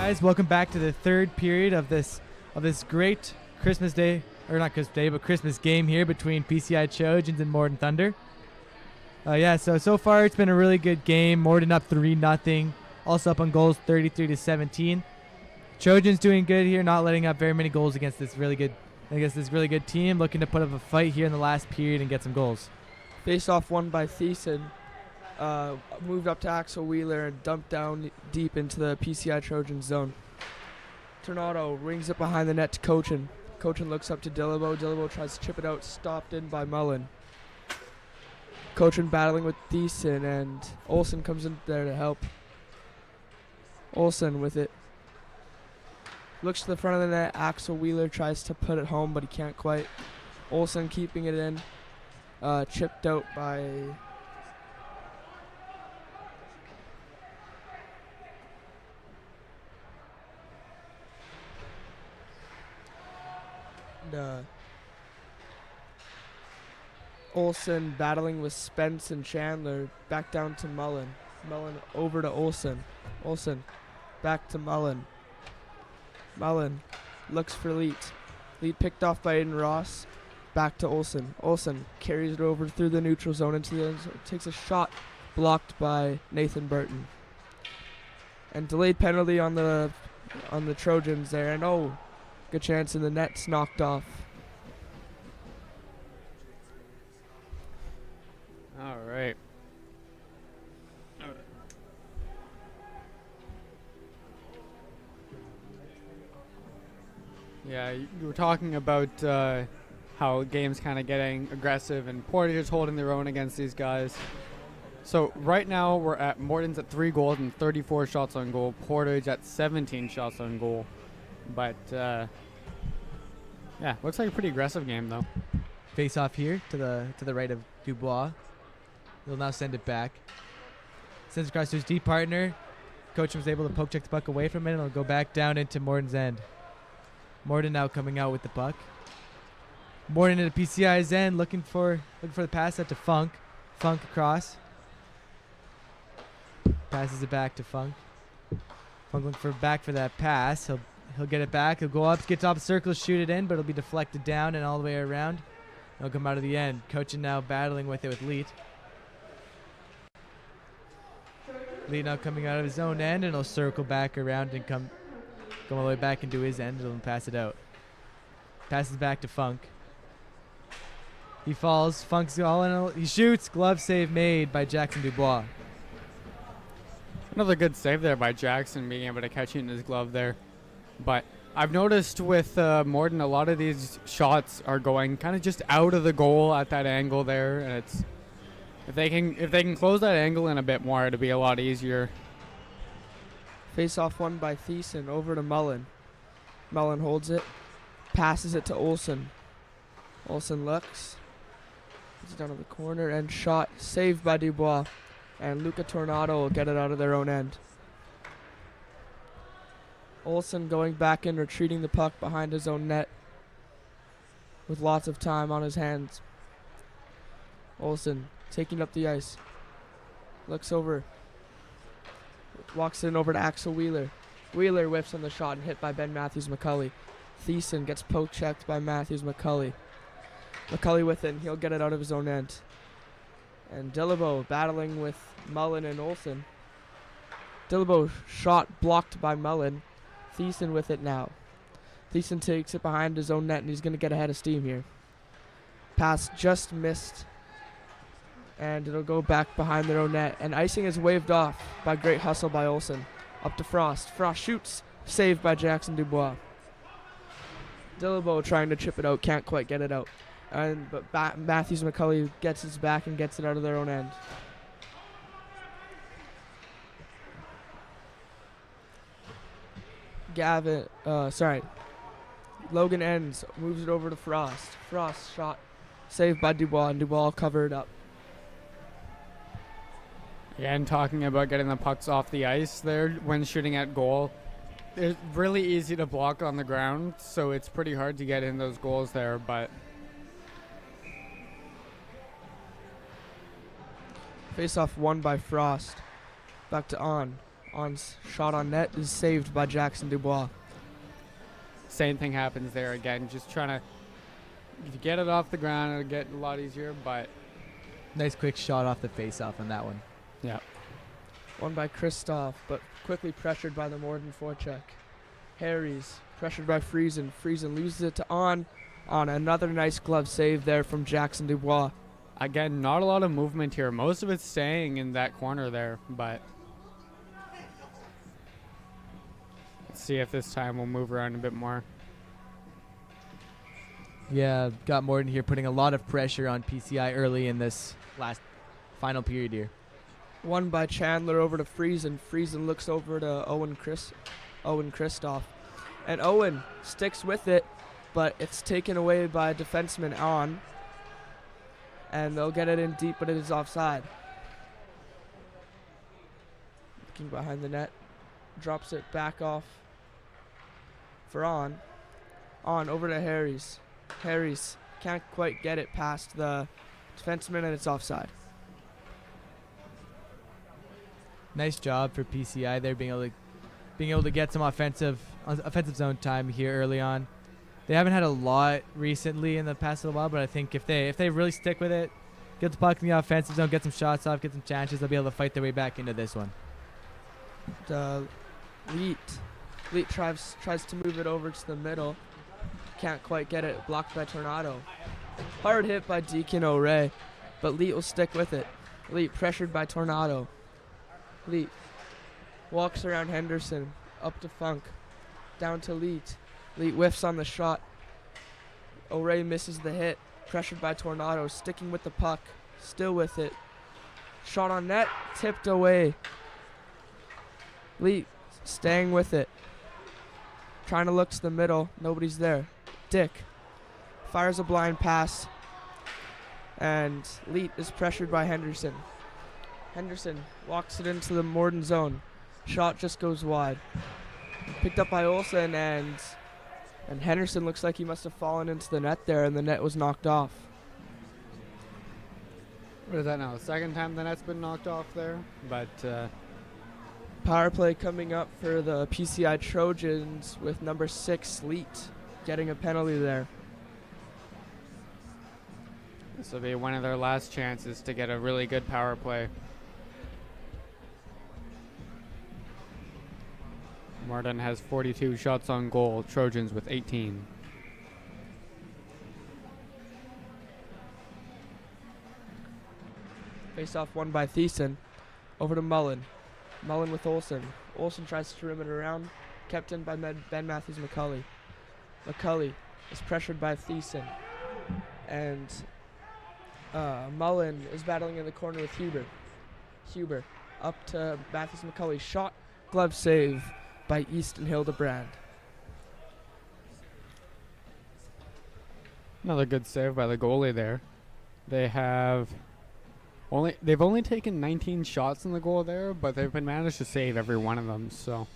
Guys, welcome back to the third period of this great Christmas Day, or not Christmas Day, but Christmas game here between PCI Trojans and Morden Thunder. So far it's been a really good game. Morden up 3-0, also up on goals 33-17. Trojans doing good here, not letting up very many goals against this really good team, looking to put up a fight here in the last period and get some goals. Face off won by Thiessen. Moved up to Axel Wheeler and dumped down deep into the PCI Trojan zone. Tornado rings it behind the net to Cochin. Cochin looks up to Dillabo. Dillabo tries to chip it out, stopped in by Mullen. Cochin battling with Thiessen, and Olsen comes in there to help. Olsen with it. Looks to the front of the net. Axel Wheeler tries to put it home, but he can't quite. Olsen keeping it in. Chipped out by... Olsen battling with Spence and Chandler. Back down to Mullen. Mullen over to Olsen. Olsen back to Mullen. Mullen looks for Leet. Leet picked off by Aiden Ross. Back to Olsen. Olsen carries it over through the neutral zone into the end zone. Takes a shot blocked by Nathan Burton. And delayed penalty on the Trojans there. And good chance, and the net's knocked off. All right. Yeah, you were talking about how games kind of getting aggressive and Portage is holding their own against these guys. So right now we're at Morden's at 3 goals and 34 shots on goal. Portage at 17 shots on goal. But yeah, looks like a pretty aggressive game though. Face off here to the right of Dubois. He'll now send it back. Sends across to his deep partner. Coach was able to poke check the puck away from it, and it'll go back down into Morden's end. Morden now coming out with the puck. Morden into PCI's end, looking for the pass out to Funk. Funk across. Passes it back to Funk. Funk looking back for that pass. He'll get it back. He'll go up, get top of the circle, shoot it in, but it'll be deflected down and all the way around. It'll come out of the end. Coach now battling with it with Leet. Leet now coming out of his own end, and he'll circle back around and come all the way back into his end and pass it out. Passes back to Funk. He falls. Funk's all in. He shoots. Glove save made by Jackson Dubois. Another good save there by Jackson, being able to catch it in his glove there. But I've noticed with Morden, a lot of these shots are going kind of just out of the goal at that angle there, and it's if they can close that angle in a bit more, it'll be a lot easier. Face off won by Thiessen over to Mullen. Mullen holds it, passes it to Olsen. Olsen looks. It's down to the corner and shot saved by Dubois. And Luca Tornado will get it out of their own end. Olsen going back in, retreating the puck behind his own net with lots of time on his hands. Olsen taking up the ice. Looks over. Walks in over to Axel Wheeler. Wheeler whips on the shot and hit by Ben Matthews-McCulley. Thiessen gets poke checked by Matthews-McCulley. McCulley with it, and he'll get it out of his own end. And Dillabo battling with Mullen and Olsen. Dillabo shot blocked by Mullen. Thiessen with it now. Thiessen takes it behind his own net, and he's going to get ahead of steam here. Pass just missed. And it'll go back behind their own net. And icing is waved off by great hustle by Olsen. Up to Frost. Frost shoots. Saved by Jackson Dubois. Dillabo trying to chip it out. Can't quite get it out. But Matthews-McCulley gets his back and gets it out of their own end. Logan ends. Moves it over to Frost. Frost shot. Saved by Dubois, and Dubois covered up. Again, talking about getting the pucks off the ice there when shooting at goal. It's really easy to block on the ground, so it's pretty hard to get in those goals there, but... Face-off won by Frost. Back to On. shot on net is saved by Jackson Dubois. Same thing happens there again. Just trying to get it off the ground. It'll get a lot easier, but Nice quick shot off the face-off on that one. yeah. Won by Kristoff, but quickly pressured by the Morden forecheck. Harries pressured by Friesen. Friesen loses it to On. Another nice glove save there from Jackson Dubois. Again, not a lot of movement here. Most of it's staying in that corner there, but let's see if this time we'll move around a bit more. Yeah, got Morden here putting a lot of pressure on PCI early in this last final period here. Won by Chandler over to Friesen. Friesen looks over to Owen Kristoff. And Owen sticks with it, but it's taken away by defenseman On. And they'll get it in deep, but it is offside. Looking behind the net. Drops it back off for On. On over to Harries. Harries can't quite get it past the defenseman, and it's offside. Nice job for PCI there, being able to get some offensive zone time here early on. They haven't had a lot recently in the past little while, but I think if they really stick with it, get the puck in the offensive zone, get some shots off, get some chances, they'll be able to fight their way back into this one. Leet tries to move it over to the middle. Can't quite get it. Blocked by Tornado. Hard hit by Deacon O'Ray, but Leet will stick with it. Leet pressured by Tornado. Leet walks around Henderson, up to Funk, down to Leet. Leet whiffs on the shot. O'Ray misses the hit. Pressured by Tornado, sticking with the puck, still with it. Shot on net, tipped away. Leet staying with it. Trying to look to the middle, nobody's there. Dick fires a blind pass, and Leet is pressured by Henderson. Henderson walks it into the Morden zone. Shot just goes wide. Picked up by Olsen, and Henderson looks like he must have fallen into the net there, and the net was knocked off. What is that now? The second time the net's been knocked off there, but Power play coming up for the PCI Trojans with number 6, Leet, getting a penalty there. this will be one of their last chances to get a really good power play. Morden has 42 shots on goal, Trojans with 18. Face-off won by Thiessen. Over to Mullen. Mullen with Olsen. Olsen tries to rim it around. Kept in by Ben Matthews-McCulley. McCulley is pressured by Thiessen. And Mullen is battling in the corner with Huber. Huber up to Matthews-McCulley. Shot, glove save by Easton Hildebrand. Another good save by the goalie there. They've only taken 19 shots in the goal there, but they've been managed to save every one of them, so.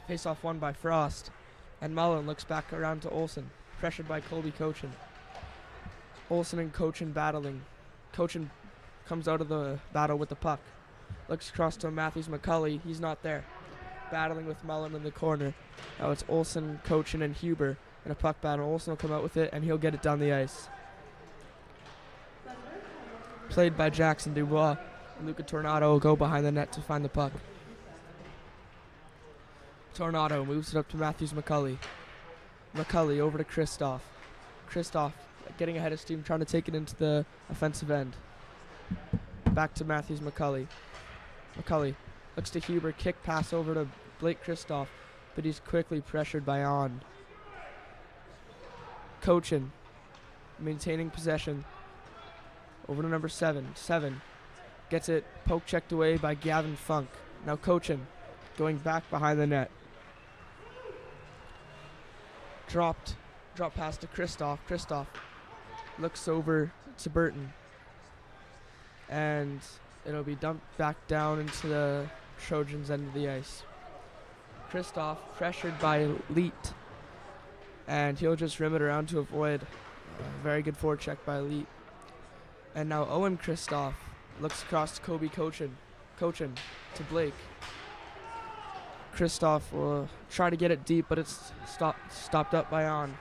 Face-off won by Frost. And Mullen looks back around to Olsen, pressured by Colby Cochin. Olsen and Cochin battling. Cochin comes out of the battle with the puck. Looks across to Matthews-McCulley. He's not there. Battling with Mullen in the corner. Now it's Olsen, Cochin, and Huber in a puck battle. Olsen will come out with it, and he'll get it down the ice. Played by Jackson Dubois. Luca Tornado will go behind the net to find the puck. Tornado moves it up to Matthews-McCulley. McCulley over to Kristoff. Kristoff getting ahead of steam, trying to take it into the offensive end. Back to Matthews-McCulley. McCulley looks to Huber, kick pass over to Blake Kristoff, but he's quickly pressured by On. Cochin maintaining possession. Over to number 7. 7 gets it poke checked away by Gavin Funk. Now Cochin going back behind the net. Drop pass to Kristoff. Kristoff looks over to Burton. And it'll be dumped back down into the Trojans' end of the ice. Kristoff pressured by Leet. And he'll just rim it around to avoid a very good forecheck by Leet. And now Owen Kristoff looks across to Kobe Cochin. Cochin to Blake. Kristoff will try to get it deep, but it's stopped up by On.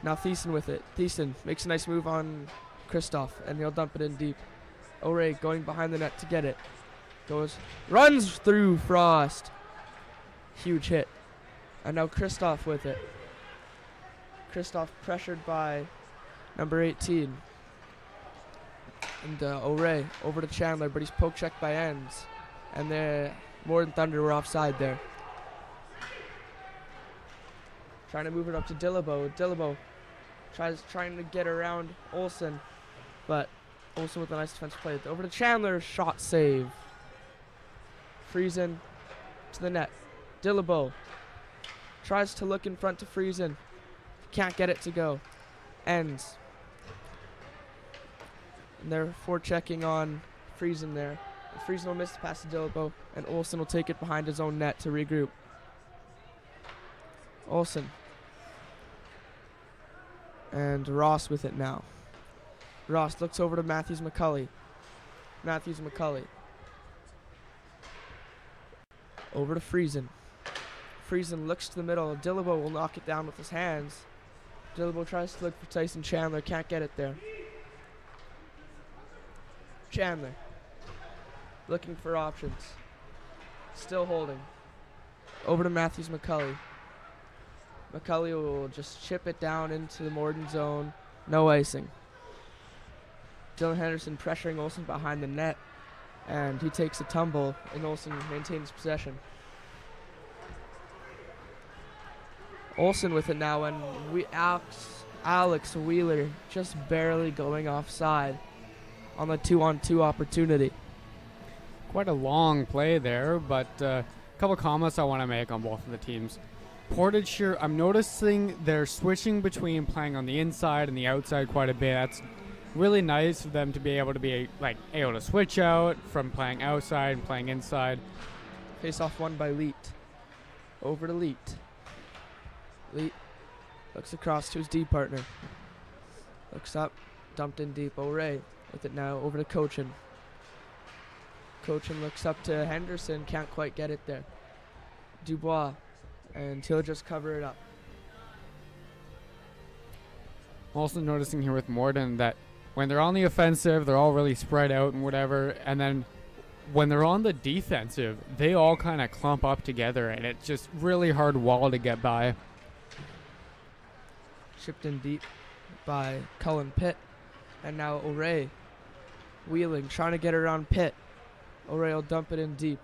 Now Thiessen with it. Thiessen makes a nice move on Kristoff, and he'll dump it in deep. O'Reilly going behind the net to get it. Runs through Frost. Huge hit. And now Kristoff with it. Kristoff pressured by number 18. And O'Reilly over to Chandler, but he's poke checked by Ends. And the Morden Thunder were offside there. Trying to move it up to Dillabo. Dillabo trying to get around Olsen, but Olsen with a nice defensive play. Over to Chandler, shot save. Friesen to the net. Dillabo tries to look in front to Friesen. Can't get it to go. Ends. And they're forechecking on Friesen there. Friesen will miss the pass to Dillabo, and Olsen will take it behind his own net to regroup. Olsen. And Ross with it now. Ross looks over to Matthews McCulley. Matthews McCulley. Over to Friesen. Friesen looks to the middle. Dillabo will knock it down with his hands. Dillabo tries to look for Tyson Chandler. Can't get it there. Chandler. Looking for options. Still holding. Over to Matthews McCulley. McCulley will just chip it down into the Morden zone. No icing. Dylan Henderson pressuring Olsen behind the net. And he takes a tumble, and Olsen maintains possession. Olsen with it now, and Alex Wheeler just barely going offside on the 2-on-2 opportunity. Quite a long play there, but a couple comments I want to make on both of the teams. Portage here, I'm noticing they're switching between playing on the inside and the outside quite a bit. That's really nice for them to be able to switch out from playing outside and playing inside. Face off won by Leet. Over to Leet. Leet looks across to his D partner. Looks up, dumped in deep. O'Reilly with it now over to Cochin. Cochin looks up to Henderson, can't quite get it there. Dubois, and he'll just cover it up. I'm also noticing here with Morden that when they're on the offensive, they're all really spread out and whatever, and then when they're on the defensive, they all kind of clump up together, and it's just really hard wall to get by. Chipped in deep by Cullen Pitt, and now O'Reilly wheeling, trying to get around Pitt. O'Reilly will dump it in deep.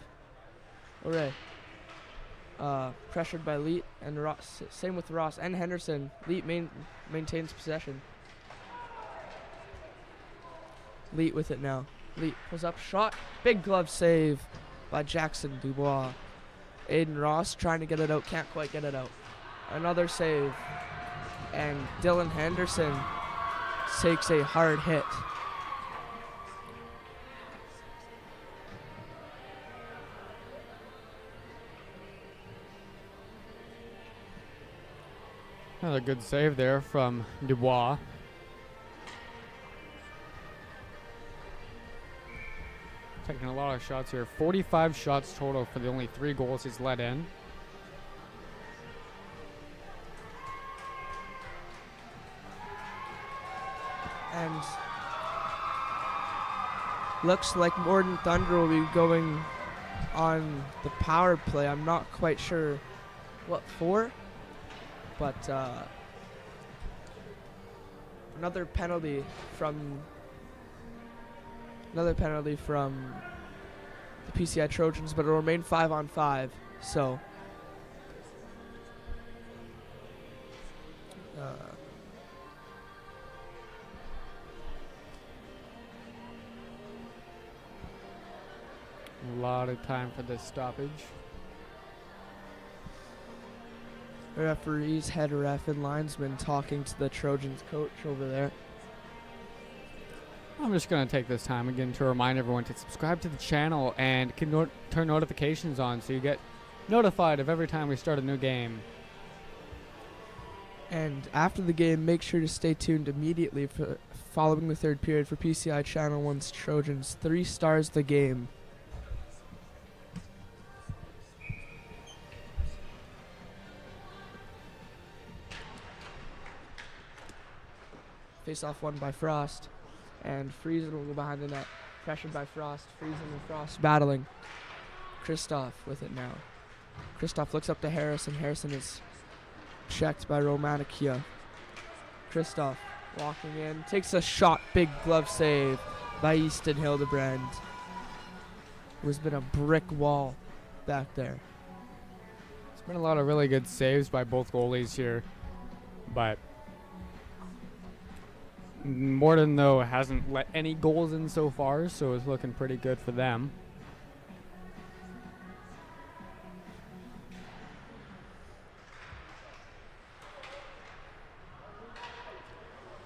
O'Reilly pressured by Leet and Ross. Same with Ross and Henderson. Leet maintains possession. Leet with it now. Leet pulls up, shot, big glove save by Jackson Dubois. Aiden Ross trying to get it out, can't quite get it out. Another save, and Dylan Henderson takes a hard hit. Another good save there from Dubois. Taking a lot of shots here. 45 shots total for the only 3 goals he's let in. And looks like Morden Thunder will be going on the power play. I'm not quite sure what for, but another penalty from the PCI Trojans, but it'll remain 5-on-5. So a lot of time for this stoppage. Referees, head ref, and linesman talking to the Trojans coach over there. I'm just going to take this time again to remind everyone to subscribe to the channel and can turn notifications on so you get notified of every time we start a new game. And after the game, make sure to stay tuned immediately for following the third period for PCI Channel 1's Trojans. 3 stars the game. Face off won by Frost. And Friesen will go behind the net. Pressured by Frost. Friesen and Frost battling. Kristoff with it now. Kristoff looks up to Harrison. Harrison is checked by Romanikia. Kristoff walking in. Takes a shot. Big glove save by Easton Hildebrand. There's been a brick wall back there. It's been a lot of really good saves by both goalies here. But Morden, though, hasn't let any goals in so far, so it's looking pretty good for them.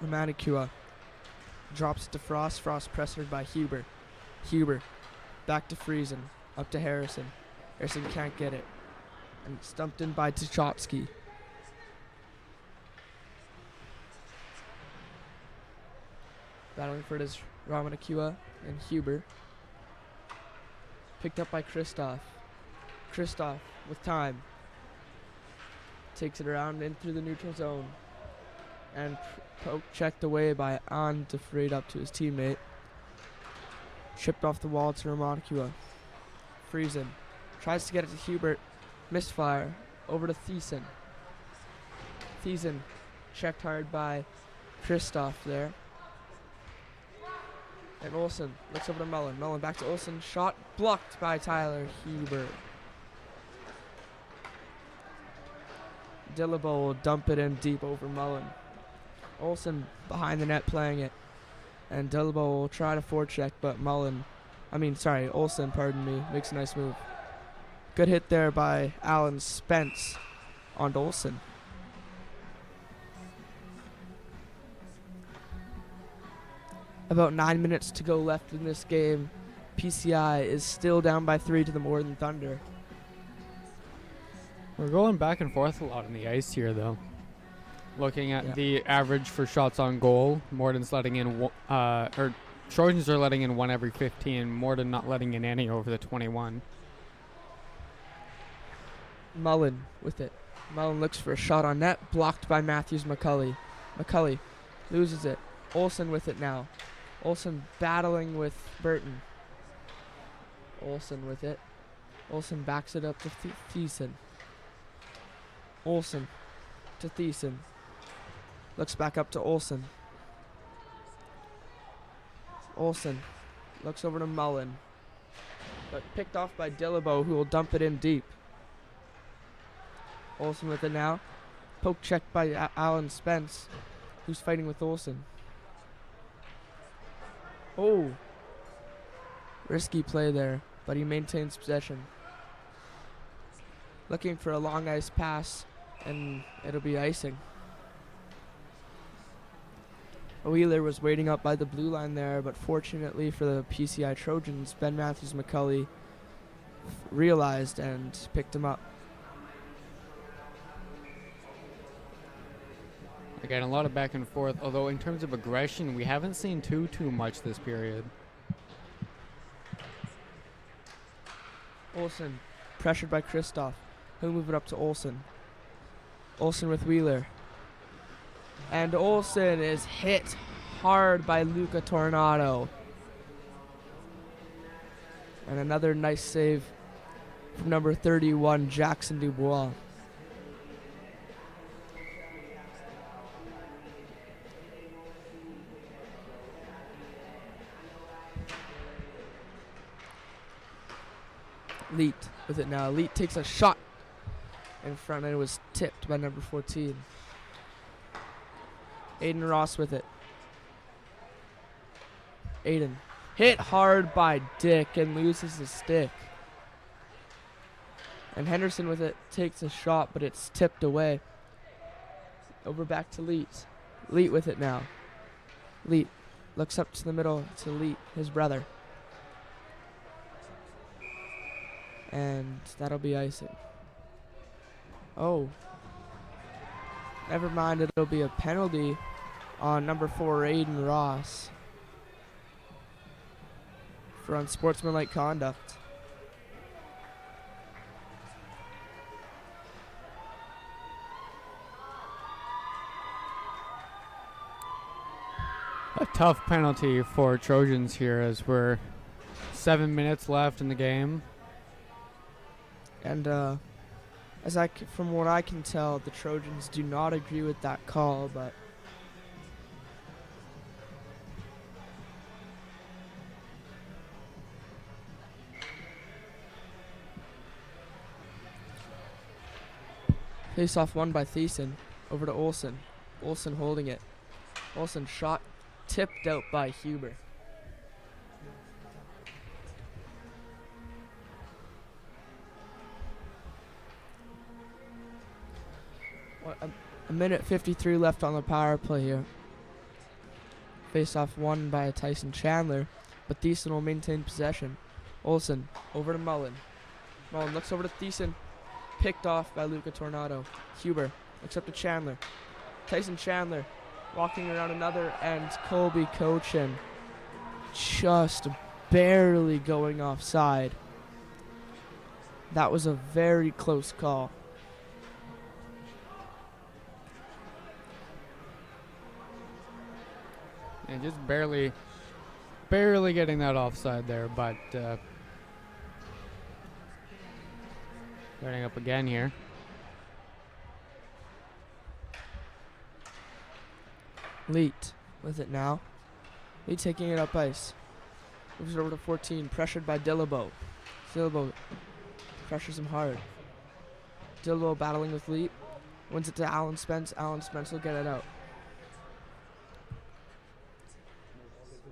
Romanicua drops it to Frost. Frost pressured by Huber. Huber back to Friesen. Up to Harrison. Harrison can't get it. And stumped in by Tuchotsky. Battling for it is Romanicua and Huber. Picked up by Kristoff. Kristoff with time. Takes it around in through the neutral zone. And poke checked away by An to free it up to his teammate. Chipped off the wall to Romanicua. Friesen tries to get it to Hubert. Misfire. Over to Thiessen. Thiessen checked hard by Kristoff there. And Olsen looks over to Mullen. Mullen back to Olsen. Shot blocked by Tyler Huber. Dillabo will dump it in deep over Mullen. Olsen behind the net playing it. And Dillabo will try to forecheck, but Olsen, makes a nice move. Good hit there by Alan Spence on Olsen. About 9 minutes to go left in this game. PCI is still down by 3 to the Morden Thunder. We're going back and forth a lot on the ice here, though. Looking at the average for shots on goal, Morden's letting in, Trojans are letting in 1 every 15. Morden not letting in any over the 21. Mullen with it. Mullen looks for a shot on net, blocked by Matthews McCulley. McCulley loses it. Olsen with it now. Olsen battling with Burton. Olsen with it. Olsen backs it up to Thiessen. Olsen to Thiessen. Looks back up to Olsen. Olsen looks over to Mullen. But picked off by Dillabo, who will dump it in deep. Olsen with it now. Poke checked by Alan Spence, who's fighting with Olsen. Oh. Risky play there, but he maintains possession. Looking for a long ice pass, and it'll be icing. Wheeler was waiting up by the blue line there, but fortunately for the PCI Trojans, Ben Matthews McCulley realized and picked him up. Again, a lot of back and forth, although in terms of aggression, we haven't seen too much this period. Olsen, pressured by Kristoff. He'll move it up to Olsen. Olsen with Wheeler. And Olsen is hit hard by Luca Tornado. And another nice save from number 31, Jackson Dubois. Leet with it now. Leet takes a shot in front and it was tipped by number 14. Aiden Ross with it. Aiden hit hard by Dick and loses his stick. And Henderson with it takes a shot, but it's tipped away. Over back to Leet. Leet with it now. Leet looks up to the middle to Leet, his brother. And that'll be icing. Oh. Never mind, it'll be a penalty on number 4, Aiden Ross, for unsportsmanlike conduct. A tough penalty for Trojans here as we're 7 minutes left in the game. And from what I can tell, the Trojans do not agree with that call, but face-off won by Thiessen. Over to Olsen. Olsen holding it. Olsen shot tipped out by Huber. A minute 53 left on the power play here. Face-off won by Tyson Chandler, but Thiessen will maintain possession. Olsen over to Mullen. Mullen looks over to Thiessen. Picked off by Luca Tornado. Huber looks up to Chandler. Tyson Chandler walking around another, and Colby Cochin just barely going offside. That was a very close call. And just barely getting that offside there, but starting up again here. Leet with it now. Leet taking it up ice. Moves it over to 14, pressured by Dillabo. Dillabo pressures him hard. Dillabo battling with Leet. Wins it to Alan Spence. Alan Spence will get it out.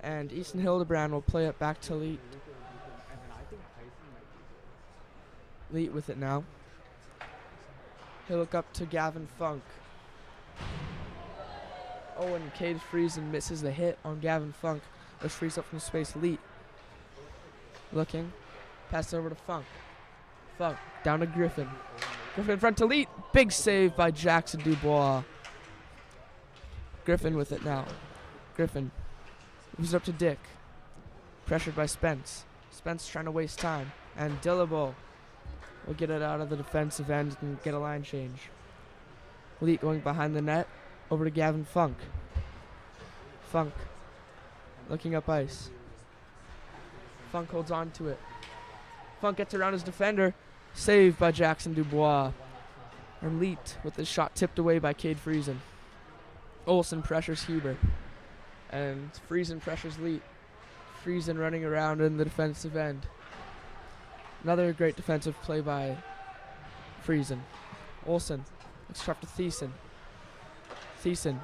And Easton Hildebrand will play it back to Leet. Leet with it now. He'll look up to Gavin Funk. Oh, and Cade Friesen misses the hit on Gavin Funk. Which frees up from space. Leet looking. Pass over to Funk. Funk down to Griffin. Griffin in front to Leet. Big save by Jackson Dubois. Griffin with it now. Griffin moves up to Dick. Pressured by Spence. Spence trying to waste time. And Dillabo will get it out of the defensive end and get a line change. Leet going behind the net. Over to Gavin Funk. Funk looking up ice. Funk holds on to it. Funk gets around his defender. Saved by Jackson Dubois. And Leet with his shot tipped away by Cade Friesen. Olsen pressures Huber. And Friesen pressures Leet. Friesen running around in the defensive end. Another great defensive play by Friesen. Olsen looks tough to Thiessen. Thiessen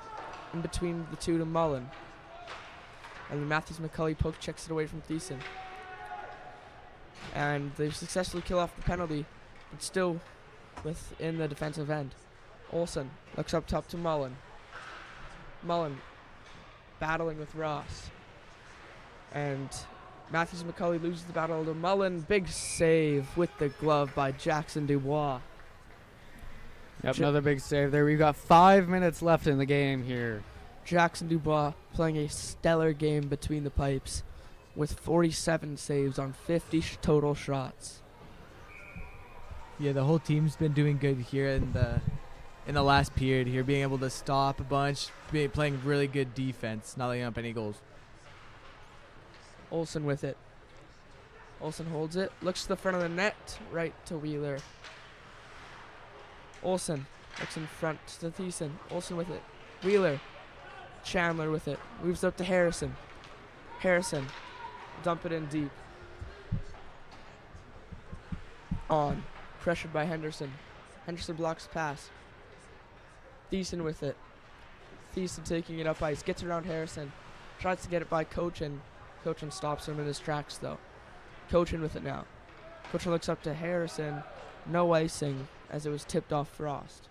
in between the two to Mullen. And Matthews McCulley poke checks it away from Thiessen. And they successfully kill off the penalty, but still within the defensive end. Olsen looks up top to Mullen. Mullen battling with Ross. And Matthews McCulley loses the battle to Mullen. Big save with the glove by Jackson Dubois. Yep, another big save there. We've got 5 minutes left in the game here. Jackson Dubois playing a stellar game between the pipes with 47 saves on 50 total shots. Yeah, the whole team's been doing good here in the last period here, being able to stop a bunch, playing really good defense, not letting up any goals. Olsen with it. Olsen holds it, looks to the front of the net, right to Wheeler. Olsen looks in front to Thiessen. Olsen with it. Wheeler. Chandler with it. Moves up to Harrison. Harrison. Dump it in deep. On. Pressured by Henderson. Henderson blocks pass. Thiessen with it. Thiessen taking it up ice. Gets around Harrison. Tries to get it by Cochin. Cochin stops him in his tracks though. Cochin with it now. Cochin looks up to Harrison. No icing as it was tipped off Frost.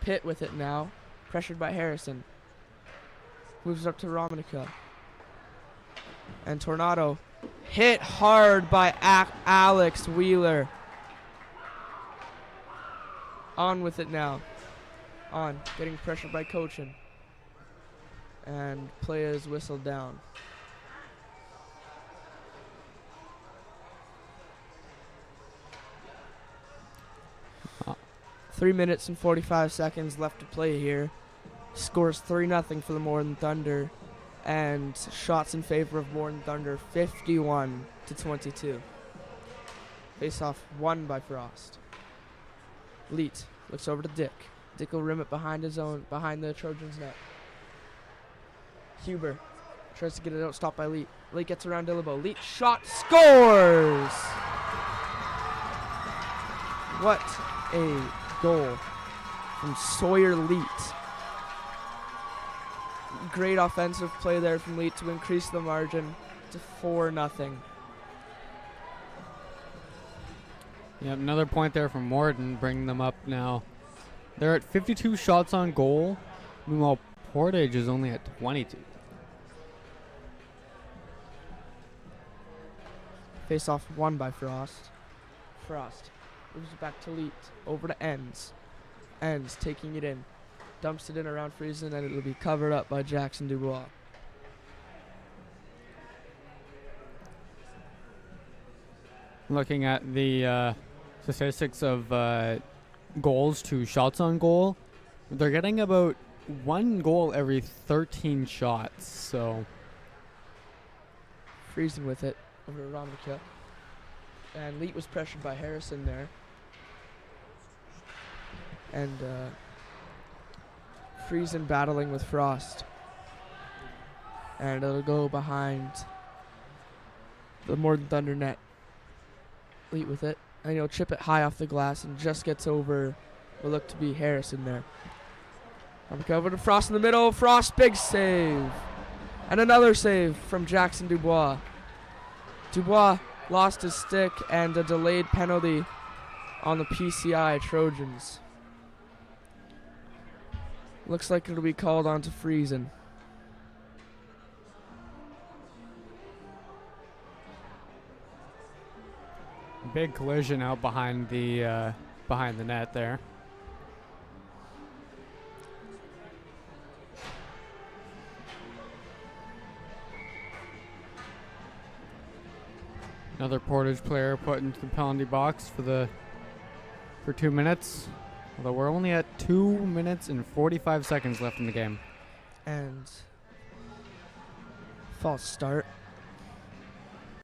Pitt with it now. Pressured by Harrison. Moves up to Romanica. And Tornado hit hard by Alex Wheeler. On with it now. On. Getting pressured by Cochin. And play is whistled down. Oh. 3 minutes and 45 seconds left to play here. Scores 3-0 for the Morden Thunder. And shots in favor of Morden Thunder 51-22. Face off won by Frost. Leet looks over to Dick. Dick will rim it behind the Trojans net. Huber tries to get it out, stopped by Leet. Leet gets around Dillabo. Leet shot, scores! What a goal from Sawyer Leet. Great offensive play there from Leet to increase the margin to 4-0. Yep, another point there from Morden, bringing them up now. They're at 52 shots on goal. Meanwhile, Portage is only at 22. Face off won by Frost. Frost moves it back to Leet. Over to Enns. Enns taking it in. Dumps it in around Friesen, and it'll be covered up by Jackson Dubois. Looking at the statistics of goals to shots on goal, they're getting about 1 goal every 13 shots. So Friesen with it over to Romnica. And Leet was pressured by Harrison there. And Friesen battling with Frost. And it'll go behind the Morden Thunder net. Leet with it. And he'll chip it high off the glass and just gets over what looked to be Harrison there. Over to Frost in the middle. Frost, big save. And another save from Jackson Dubois. Dubois lost his stick and a delayed penalty on the PCI Trojans. Looks like it'll be called on to Friesen. big collision out behind the net there. Another Portage player put into the penalty box for 2 minutes. Although we're only at 2 minutes and 45 seconds left in the game. And false start.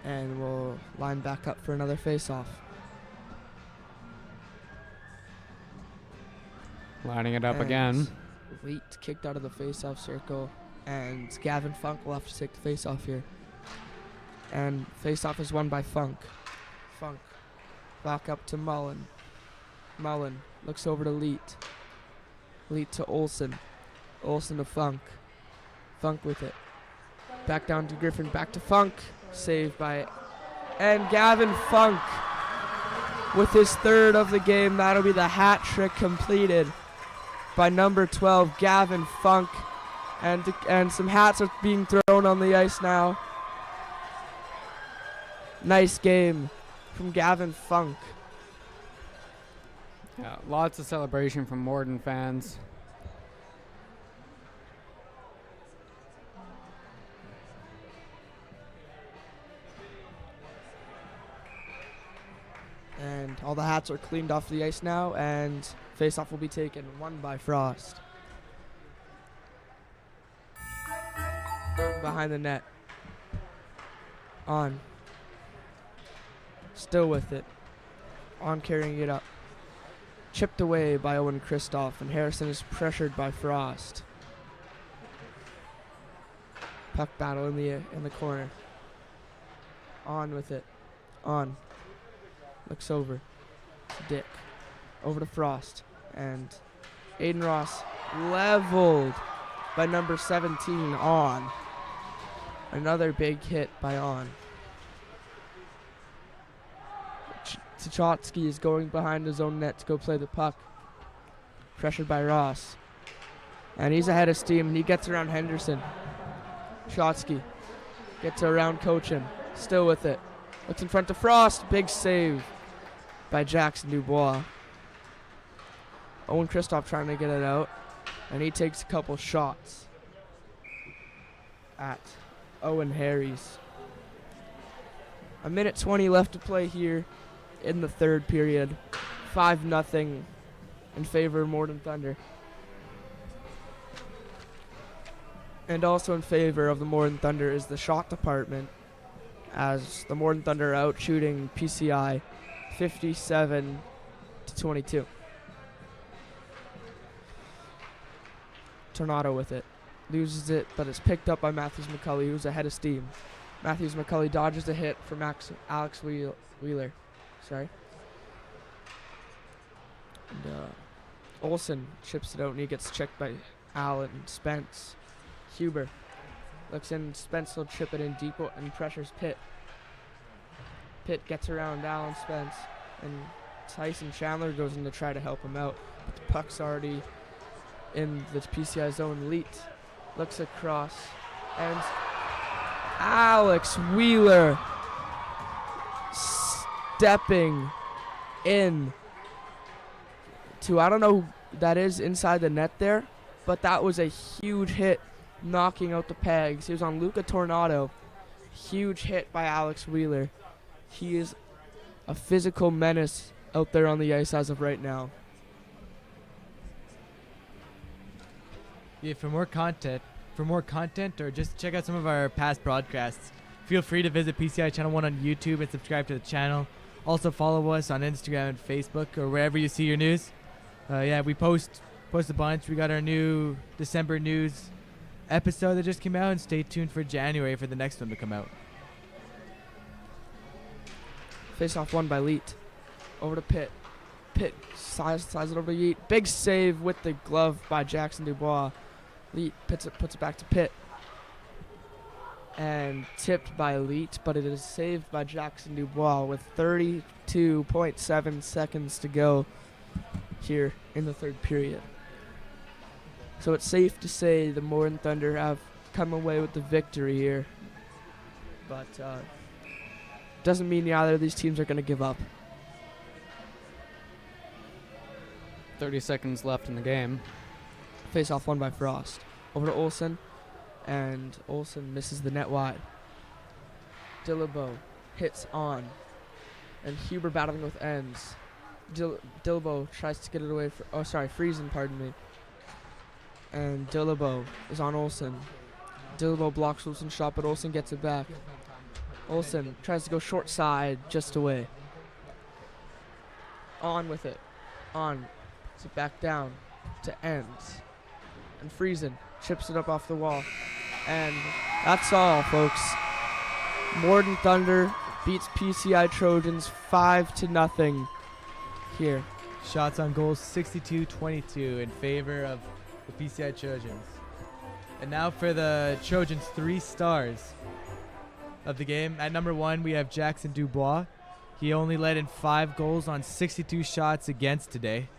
And we'll line back up for another face-off. Lining it up again. Leet kicked out of the face-off circle. And Gavin Funk will have to take the face-off here. And face-off is won by Funk. Funk back up to Mullen. Mullen looks over to Leet. Leet to Olsen. Olsen to Funk. Funk with it. Back down to Griffin. Back to Funk. Saved by... And Gavin Funk with his third of the game. That'll be the hat trick completed by number 12, Gavin Funk. And some hats are being thrown on the ice now. Nice game from Gavin Funk. Yeah, lots of celebration from Morden fans. And all the hats are cleaned off the ice now, and face-off will be taken, won by Frost. Behind the net. On. Still with it. On carrying it up. Chipped away by Owen Kristoff, and Harrison is pressured by Frost. Puck battle in the corner. On with it. On. Looks over to Dick. Over to Frost. And Aiden Ross leveled by number 17, On. Another big hit by On. Tchotsky is going behind his own net to go play the puck. Pressured by Ross. And he's ahead of steam, and he gets around Henderson. Tchotsky gets around Cochin. Still with it. Looks in front of Frost. Big save by Jackson Dubois. Owen Kristoff trying to get it out, and he takes a couple shots at Owen Harries. A minute 20 left to play here in the third period. 5-0 in favor of Morden Thunder. And also in favor of the Morden Thunder is the shot department, as the Morden Thunder are out shooting PCI 57-22. Tornado with it. Loses it, but it's picked up by Matthews McCulley, who's ahead of steam. Matthews McCulley dodges a hit from Alex Wheeler. Sorry. And Olsen chips it out, and he gets checked by Allen and Spence. Huber looks in. Spence will chip it in deep and pressures Pitt. Pitt gets around Allen Spence, and Tyson Chandler goes in to try to help him out. But the puck's already in the PCI zone. Leet looks across, and Alex Wheeler stepping in to, I don't know who that is inside the net there, but that was a huge hit, knocking out the pegs. He was on Luca Tornado. Huge hit by Alex Wheeler. He is a physical menace out there on the ice as of right now. Yeah, for more content, or just check out some of our past broadcasts, feel free to visit PCI Channel 1 on YouTube and subscribe to the channel. Also follow us on Instagram and Facebook, or wherever you see your news. Yeah, we post a bunch. We got our new December news episode that just came out, and stay tuned for January for the next one to come out. Face off won by Leet. Over to Pitt. Pitt slides it over to Yeet. Big save with the glove by Jackson Dubois. Leet puts it back to Pitt. And tipped by Leet, but it is saved by Jackson Dubois with 32.7 seconds to go here in the third period. So it's safe to say the Morden Thunder have come away with the victory here. But doesn't mean either of these teams are going to give up. 30 seconds left in the game. Face off won by Frost. Over to Olsen, and Olsen misses the net wide. Dillabo hits on, and Huber battling with ends. Dillabo tries to get it away from, Friesen, pardon me. And Dillabo is on Olsen. Dillabo blocks Olsen's shot, but Olsen gets it back. Olsen tries to go short side, just away. On with it. On. Puts it back down to ends. And Friesen chips it up off the wall. And that's all, folks. Morden Thunder beats PCI Trojans 5-0 here. Shots on goal 62-22 in favor of the PCI Trojans. And now for the Trojans' 3 stars of the game. At number 1, we have Jackson Dubois. He only let in 5 goals on 62 shots against today.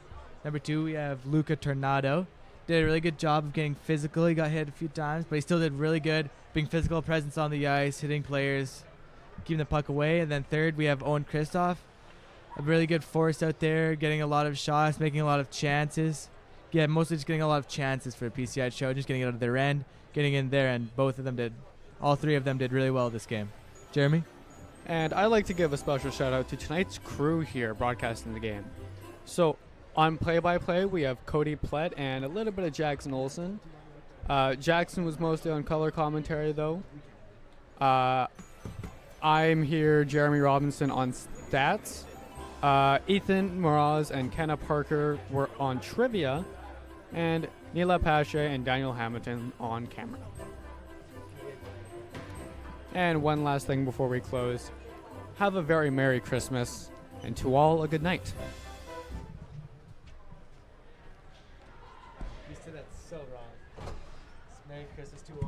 Number 2, we have Luca Tornado. Did a really good job of getting physical. He got hit a few times, but he still did really good being physical, presence on the ice, hitting players, keeping the puck away. And then 3rd, we have Owen Kristoff. A really good force out there, getting a lot of shots, making a lot of chances. Yeah, mostly just getting a lot of chances for the PCI show, just getting it out of their end, getting in there, and all 3 of them did really well this game. Jeremy? And I'd like to give a special shout out to tonight's crew here broadcasting the game. So on play-by-play, we have Cody Plett and a little bit of Jackson Olsen. Jackson was mostly on color commentary, though. I'm here, Jeremy Robinson, on stats. Ethan Moraz and Kenna Parker were on trivia. And Neela Pache and Daniel Hamilton on camera. And one last thing before we close. Have a very Merry Christmas, and to all a good night. You said that so wrong. Merry Christmas to all.